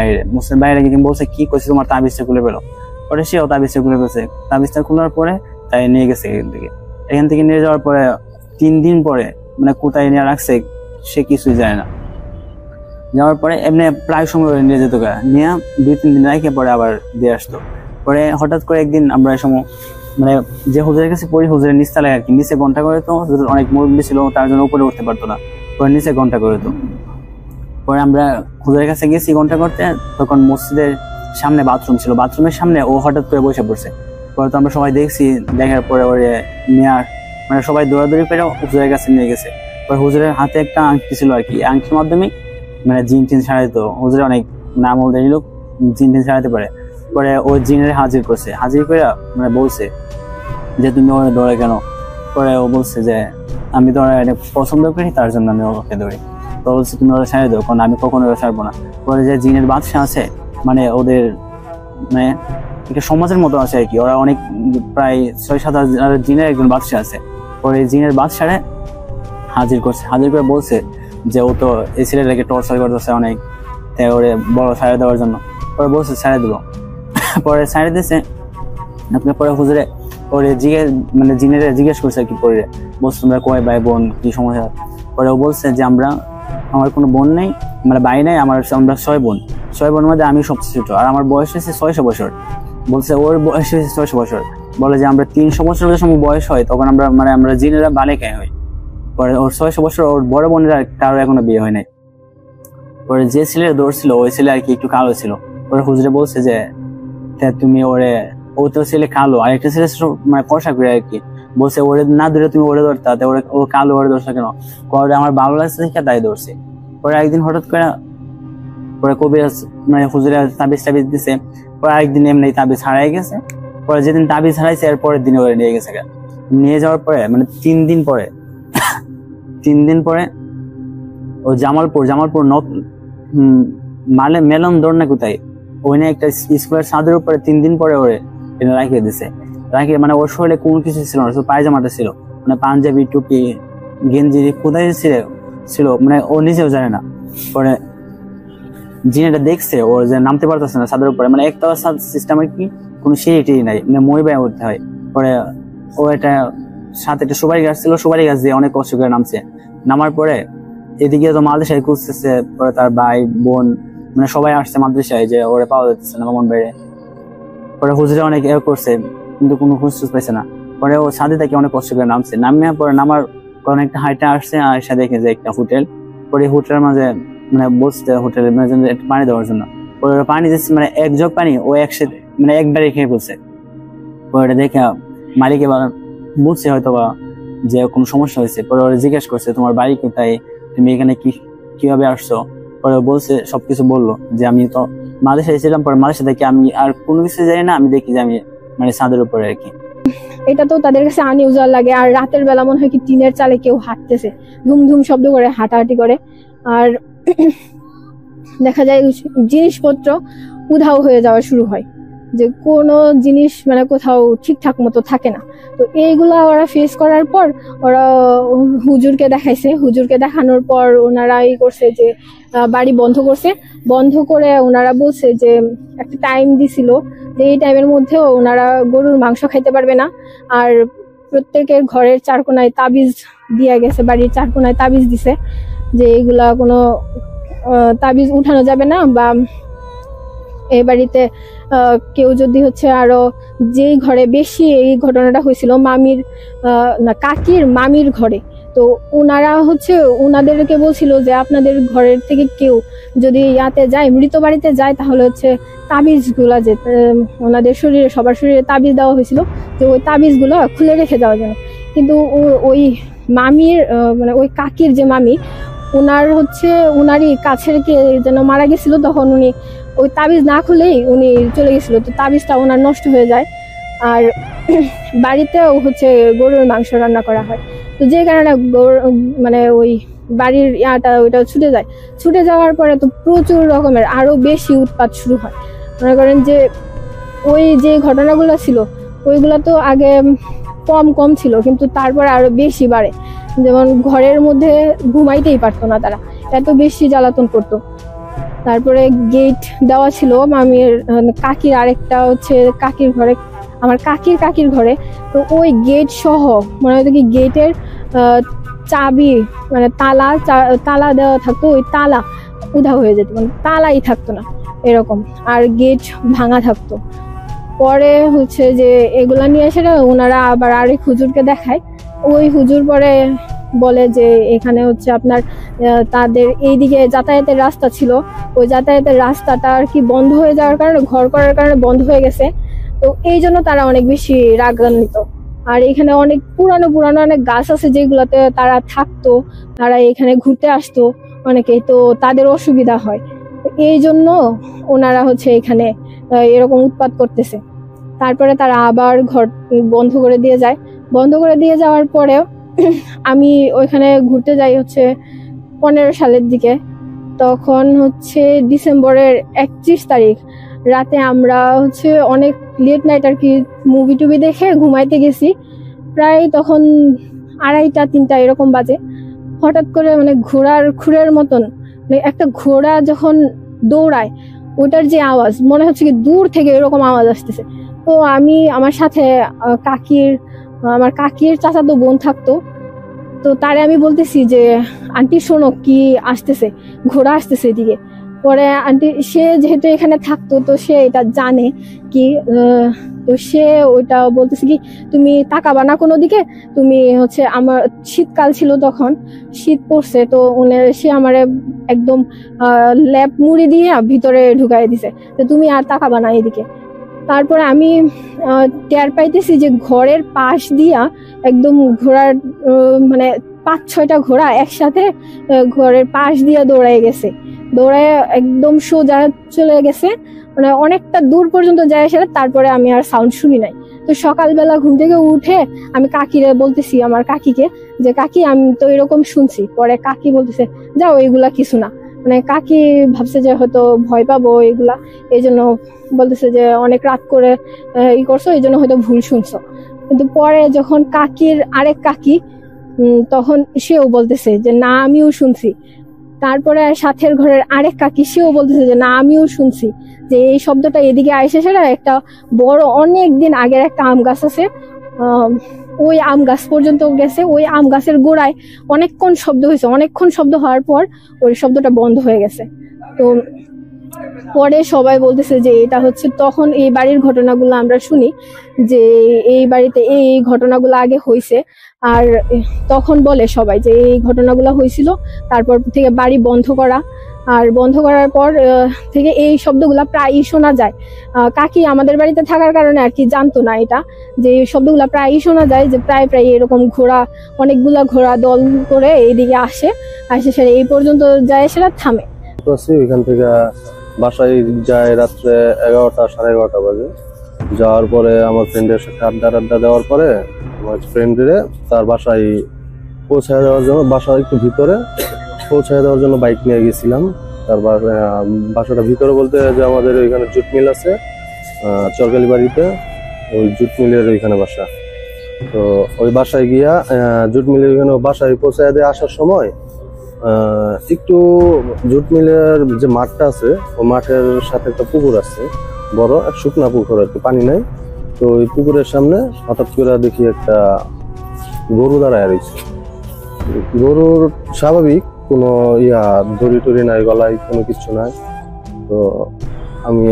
বাইরে গিয়ে বলছে কি করছে তোমার তাবিজটা খুলে পেলো। পরে সেও তাবিজটা খুলে পেয়েছে, তাবিজটা খোলার পরে তাই নিয়ে গেছে এখান থেকে নিয়ে যাওয়ার পরে 3 দিন পরে মানে কোথায় নিয়ে রাখছে সে কিছুই জানে না। যাওয়ার পরে এমনি প্রায় সময় নিয়ে যেত, নিয়ে 2-3 দিন রেখে পরে আবার দিয়ে আসতো। পরে হঠাৎ করে একদিন আমরা এই সময় মানে যে হুজুরের কাছে পড়ি, হুজুরের নিচতলায় আর কি, নিচে ঘন্টা করে তো, হুজুর অনেক মুরব্বী ছিল তার জন্য উপরে উঠতে পারতো না, পরে নিচে ঘন্টা করে তো। পরে আমরা হুজুরের কাছে গেছি ঘন্টা করতে, তখন মসজিদের সামনে বাথরুম ছিল, বাথরুমের সামনে ও হঠাৎ করে বসে পড়ছে। পরে তো আমরা সবাই দেখছি, দেখার পরে ওরে নেয়ার মানে সবাই দৌড়াদৌড়ি করে হুজুরের কাছে নিয়ে গেছে। পরে হুজুরের হাতে একটা আংটি ছিল আর কি, আংটির মাধ্যমে মানে জিন টিন ছাড়াইতো, হুজুরে অনেক নাম ওদের লোক জিন টিন ছাড়াইতে পারে। পরে ও জিনের হাজির করছে, হাজির করে মানে বলছে যে তুমি ওরে দৌড়ে কেন। পরে ও বলছে যে আমি তো পছন্দ করি তার জন্য আমি ওকে দৌড়ি। তো বলছে তুমি ওরা ছাড়ে দাও, কারণ আমি কখনো ওরা ছাড়বো না। পরে যে জিনের বাদশা আছে মানে ওদের মানে একটা সমাজের মতো আছে আর কি, ওরা অনেক প্রায় 6-7 হাজার জিনের একজন বাদশা আছে। পরে জিনের বাদশারে হাজির করছে, হাজির করে বলছে যে ও তো এই ছেলেটাকে টর্চার করতেছে অনেক, তাই ওরে বড় ছাড়ে দেওয়ার জন্য। পরে বলছে ছাড়ে দিল। পরে ছাড়ে দিয়েছে আপনার। পরে হুজুরে ওরে মানে জিনেরে জিজ্ঞেস করছে আর কি, পরে বলছে তোমরা কয় ভাই বোন, কি সমস্যা। পরে ও বলছে যে আমার কোনো বোন নেই, মানে ভাই নাই, আমরা 6 বোন। 6 বোনের মধ্যে আমি সবচেয়ে ছোট, আর আমার বয়স হয়েছে 600 বছর। বলছে ওর বয়স হয়েছে 600 বছর। বলে যে আমরা 300 বছরের সময় বয়স হয় তখন আমরা জিনেরা বালিকায় হই। পরে ওর 600 বছর, ওর বড় বোনেরা কারো এখনো বিয়ে হয় নাই। পরে যে ছেলের দৌড় ছিল ওই ছেলে আর কি একটু কালো ছিল। পরে হুজুরে বলছে যে তুমি ও তো ছেলে কালো, আর একটা ছেলে মানে ফর্সা করে আর কি, বলছে ওরে না ধরে তুমি ওরে ধরতা, ও কালো ওরে ধরছে কেন, পরে আমার ভালো লাগছে দেখে তাই ধরছে। পরে একদিন হঠাৎ করে পরে কবিরাজ মানে হুজুরে তাবিজ দিছে। পরে আরেকদিন এমনি তাবিজ হারাই গেছে। পরে যেদিন তাবিজ হারাইছে এর পরের দিনে ওরে নিয়ে গেছে। নিয়ে যাওয়ার পরে মানে 3 দিন পরে ও জামালপুর মেলন দৌড় না কোথায় ওইনে একটা স্কুলের ছাদের উপরে 3 দিন পরে ওরে এটা রাখিয়ে দিছে। রাখিয়ে মানে ওর শরীরে কোনো কিছু ছিল না, শুধু পায়জামাটা ছিল, মানে পাঞ্জাবি টুপি গেঞ্জি কোথায় ছিল মানে ও নিজেও জানে না। পরে জিনেটা দেখছে ওর যে নামতে পারতেছে না ছাদের উপরে, মানে একটা সিস্টেম আর কি, কোনো সিঁড়ি নাই, মানে মই বায় উঠতে হয়। পরে ও এটা সাথে একটা সুপারি গাছ ছিল, সুপারি গাছ দিয়ে অনেক কষ্ট করে নামছে। নামার পরে এদিকে তো মাদ্রাসায় খুঁজতেছে, পরে তার ভাই বোন মানে সবাই আসছে মাদ্রাসায় যে ওরে পাওয়া যাচ্ছে না কমন বাইরে। পরে হুজুরে অনেক করছে কিন্তু কোনো খোঁজ পাইছে না। পরে ও ছাদে থেকে অনেক কষ্ট করে নামছে, নামিয়ে পরে নামার কারণে একটা হাইটে আসছে, আর এসে দেখে যে একটা হোটেল। পরে হোটেলের মাঝে মানে বসতে হোটেলের মাঝে পানি দেওয়ার জন্য। পরে পানি দিচ্ছে মানে 1 জগ পানি ও একসাথে মানে একবারে খেয়ে ফেলছে। পরে দেখে মালিক এবার বুঝছে হয়তো বা যে কোনো সমস্যা হয়েছে। পরে ওরা জিজ্ঞেস করছে তোমার বাড়ি কোথায়, তুমি এখানে কিভাবে আসছো। পরে বলছে সবকিছু বললো যে আমি তো মালয়েশিয়া ছিলাম, পরে মালয়েশিয়া থেকে আমি আর কোনো কিছু জানি না, আমি দেখি যে আমি মানে ছাদের উপরে আর কি। এটা তো তাদের কাছে আনইউজুয়াল লাগে। আর রাতের বেলা মনে হয় কি টিনের চালে কেউ হাঁটতেছে, ধুম ধুম শব্দ করে হাঁটাহাঁটি করে। আর দেখা যায় জিনিসপত্র উধাও হয়ে যাওয়া শুরু হয়, যে কোনো জিনিস মানে কোথাও ঠিকঠাক মতো থাকে না। তো এইগুলা ওরা ফেস করার পর ওরা হুজুরকে দেখাইছে। হুজুরকে দেখানোর পর ওনারা করছে যে বাড়ি বন্ধ করে ওনারা বলছে যে একটা টাইম দিছিল যে এই টাইমের মধ্যে ওনারা গরুর মাংস খাইতে পারবে না। আর প্রত্যেকের ঘরের 4 কোণায় তাবিজ দিয়া গেছে, বাড়ির 4 কোণায় তাবিজ দিছে যে এইগুলা কোনো তাবিজ উঠানো যাবে না, বা এই বাড়িতে কেউ যদি আরো যেই ঘরে বেশি এই ঘটনাটা হয়েছিল কাকির মামির ঘরে, তো ওনারা ওনাদেরকে বলছিল যে আপনাদের ঘরের থেকে কেউ যদি যায় মৃত বাড়িতে যায় তাহলে তাবিজ গুলা যে ওনাদের সবার শরীরে তাবিজ দেওয়া হয়েছিল, তো ওই তাবিজ গুলা খুলে রেখে যাওয়ার জন্য। কিন্তু ওই মামির মানে ওই কাকির যে মামি ওনারই কাছের কে যেন মারা গেছিল, তখন উনি ওই তাবিজ না খুলেই উনি চলে গেছিল, তো তাবিজটা ওনার নষ্ট হয়ে যায়। আর বাড়িতেও হচ্ছে গরুর মাংস রান্না করা হয়, তো যে কারণে মানে ওই বাড়ির ইয়াটা ওইটা ছুটে যাওয়ার পরে তো প্রচুর রকমের আরো বেশি উৎপাত শুরু হয়। মনে করেন যে ওই যে ঘটনাগুলো ছিল ওইগুলো তো আগে কম ছিল, কিন্তু তারপরে আরো বেশি বাড়ে। যেমন ঘরের মধ্যে ঘুমাইতেই পারতো না তারা, এত বেশি জ্বালাতন করতো। তারপরে গেট দেওয়া ছিল মামির কাকির, আরেকটা হচ্ছে কাকির ঘরে, আমার কাকির ঘরে। তো ওই গেট সহ মনে হতো কি গেটের চাবি মানে তালা দেওয়া থাকতো, ওই তালা উধাও হয়ে যেত, মানে তালাই থাকতো না এরকম, আর গেট ভাঙা থাকতো। পরে হচ্ছে যে এগুলা নিয়ে এসে ওনারা আবার আরেক হুজুরকে দেখায়। ওই হুজুর পরে বলে যে এখানে হচ্ছে আপনার তাদের এইদিকে যাতায়াতের রাস্তা ছিল, ওই যাতায়াতের রাস্তাটা আর কি বন্ধ হয়ে যাওয়ার কারণে, ঘর করার কারণে বন্ধ হয়ে গেছে, তো এই জন্য তারা অনেক বেশি রাগান্বিত। আর এখানে অনেক পুরানো অনেক গাছ আছে যেগুলোতে তারা থাকতো, তারা এখানে ঘুরতে আসতো অনেকেই, তো তাদের অসুবিধা হয়, এই জন্য ওনারা হচ্ছে এখানে এরকম উৎপাত করতেছে। তারপরে তারা আবার ঘর বন্ধ করে দিয়ে যায়। বন্ধ করে দিয়ে যাওয়ার পরেও আমি ওইখানে ঘুরতে যাই হচ্ছে 15 সালের দিকে। তখন হচ্ছে ডিসেম্বরের 31 তারিখ রাতে আমরা হচ্ছে অনেক লেট নাইট আর কি মুভি টুভি দেখে ঘুমাইতে গেছি। প্রায় তখন 2:30-3টা এরকম বাজে। হঠাৎ করে মানে ঘোড়ার খুরের মতন মানে একটা ঘোড়া যখন দৌড়ায় ওটার যে আওয়াজ মনে হচ্ছে কি দূর থেকে এরকম আওয়াজ আসতেছে। তো আমি আমার সাথে আমার কাকির চাচাতো বোন থাকতো, তো তারে আমি বলতেছি যে আন্টি শোনো কি আসতেছে, ঘোড়া আসতেছে এদিকে। পরে আন্টি সে যেহেতু এখানে থাকতো তো সে এটা জানে কি, তো সে ওইটা বলতেছে কি তুমি তাকাবা না কোনো দিকে, তুমি হচ্ছে আমার শীতকাল ছিল তখন, শীত পড়ছে, তো সে আমারে একদম ল্যাপ মুড়ি দিয়ে ভিতরে ঢুকাই দিছে, তো তুমি আর তাকাবা না এদিকে। তারপরে আমি টের পাইতেছি যে ঘরের পাশ দিয়া একদম ঘোড়ার মানে 5-6টা ঘোড়া একসাথে ঘরের পাশ দিয়া দৌড়ায় একদম সোজা চলে গেছে, মানে অনেকটা দূর পর্যন্ত যায় সেটা। তারপরে আমি আর সাউন্ড শুনি নাই। তো সকালবেলা ঘুম থেকে উঠে আমি কাকিরে বলতেছি, আমার কাকিকে, যে কাকি আমি তো এরকম শুনছি। পরে কাকি বলতেছে যাও এগুলা কিছু না, মানে কাকি ভাবছে যে হয়তো ভয় পাবো এগুলা, এই জন্য বলতেছে যে অনেক রাত করে করছো, এই জন্য হয়তো ভুল শুনছো। কিন্তু পরে যখন কাকির আরেক কাকি তখন সেও বলতেছে যে না আমিও শুনছি। তারপরে সাথের ঘরের আরেক কাকি সেও বলতেছে যে না আমিও শুনছি, যে এই শব্দটা এদিকে আইসে। সেটা একটা বড় অনেক দিন আগের একটা আম গাছ আছে, ওই আম গাছ পর্যন্ত গেছে। ওই আম গাছের গোড়ায় অনেকক্ষণ শব্দ হয়েছে, অনেকক্ষণ শব্দ হওয়ার পর ওই শব্দটা বন্ধ হয়ে গেছে। তো পরে সবাই বলতেছে যে এটা হচ্ছে তখন এই বাড়ির ঘটনাগুলো আমরা শুনি যে এই বাড়িতে এই ঘটনাগুলো আগে হয়েছে, আর তখন বলে সবাই যে এই ঘটনাগুলো হয়েছিল, তারপর থেকে বাড়ি বন্ধ করা, আর বন্ধ করার পর থেকে এই শব্দগুলা প্রায়ই শোনা যায়। কাকি আমাদের বাড়িতে থাকার কারণে আর কি জানতো না এটা, যে এই শব্দগুলা প্রায়ই শোনা যায়, যে প্রায় এরকম অনেকগুলা ঘোড়া দল করে এইদিকে আসে সেটা এই পর্যন্ত যায়, সেটা থামে। ওইখান থেকে বাসায় যায় রাত্রে 11টা 11:30 বাজে। যাওয়ার পরে আমার ফ্রেন্ডের সাথে আড্ডা দেওয়ার পরে আমার ফ্রেন্ডের তার বাসায় পৌঁছায় দেওয়ার জন্য, বাসা একটু ভিতরে পৌঁছায় দেওয়ার জন্য বাইক নিয়ে গেছিলাম। তার বাসাটা ভিতরে বলতে যে আমাদের ওইখানে জুট মিল আছে চরকালি বাড়িতে, ওই জুট মিলের ওইখানে বাসা। তো ওই বাসায় গিয়া জুট মিলের ওইখানে বাসায় পৌঁছায় দিয়ে আসার সময় একটু জুট মিলের যে মাঠটা আছে ওই মাঠের সাথে একটা পুকুর আছে, বড় শুকনা পুকুর আর কি, পানি নাই। তো ওই পুকুরের সামনে হঠাৎ করে দেখি একটা গরু দাঁড়ায় রয়েছে। গরুর স্বাভাবিক কোনো দড়ি টড়ি নাই, গলায় কোনো কিছু নাই। তো আমি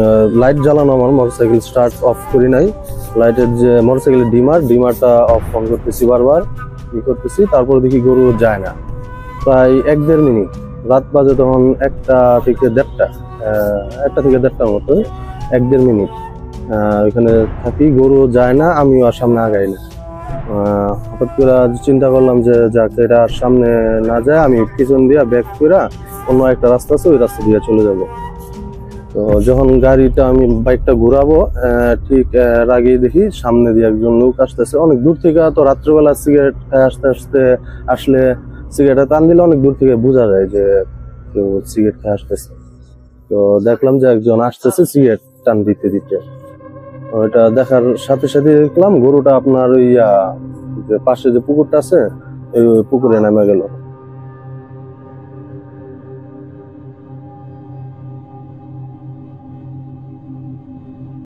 লাইট জ্বালানো, আমার মোটরসাইকেল স্টার্ট অফ করি নাই, লাইটের যে মোটরসাইকেলের ডিমারটা অফ অন করতেছি, বারবার করতেছি। তারপর দেখি গরু যায় না। প্রায় 1-1.5 মিনিট, রাত বাজে তখন 1টা থেকে 1.5টার মতো, 1-1.5 মিনিট ওইখানে থাকি, গরু যায় না, আমিও আর সামনে আগাই না। হঠাৎ করে চিন্তা করলাম যে যাক এটা সামনে না যায়, আমি পিছন দিয়ে ব্যাক করে অন্য একটা রাস্তা আছে ওই রাস্তা দিয়ে চলে যাব। তো যখন গাড়িটা আমি বাইকটা ঘুরাবো ঠিক এর আগেই দেখি সামনে দিয়ে একজন লোক আসতেছে অনেক দূর থেকে। তো রাত্রেবেলা সিগারেট আস্তে আস্তে আসলে সিগারেট টান দিলে অনেক দূর থেকে বোঝা যায় যে কেউ সিগারেট খেয়ে আসতেছে। তো দেখলাম যে একজন আসতেছে সিগারেট টান দিতে দিতে। ওইটা দেখার সাথে সাথে দেখলাম গরুটা আপনার ওই যে পাশে যে পুকুরটা আছে ওই পুকুরে নেমে গেল।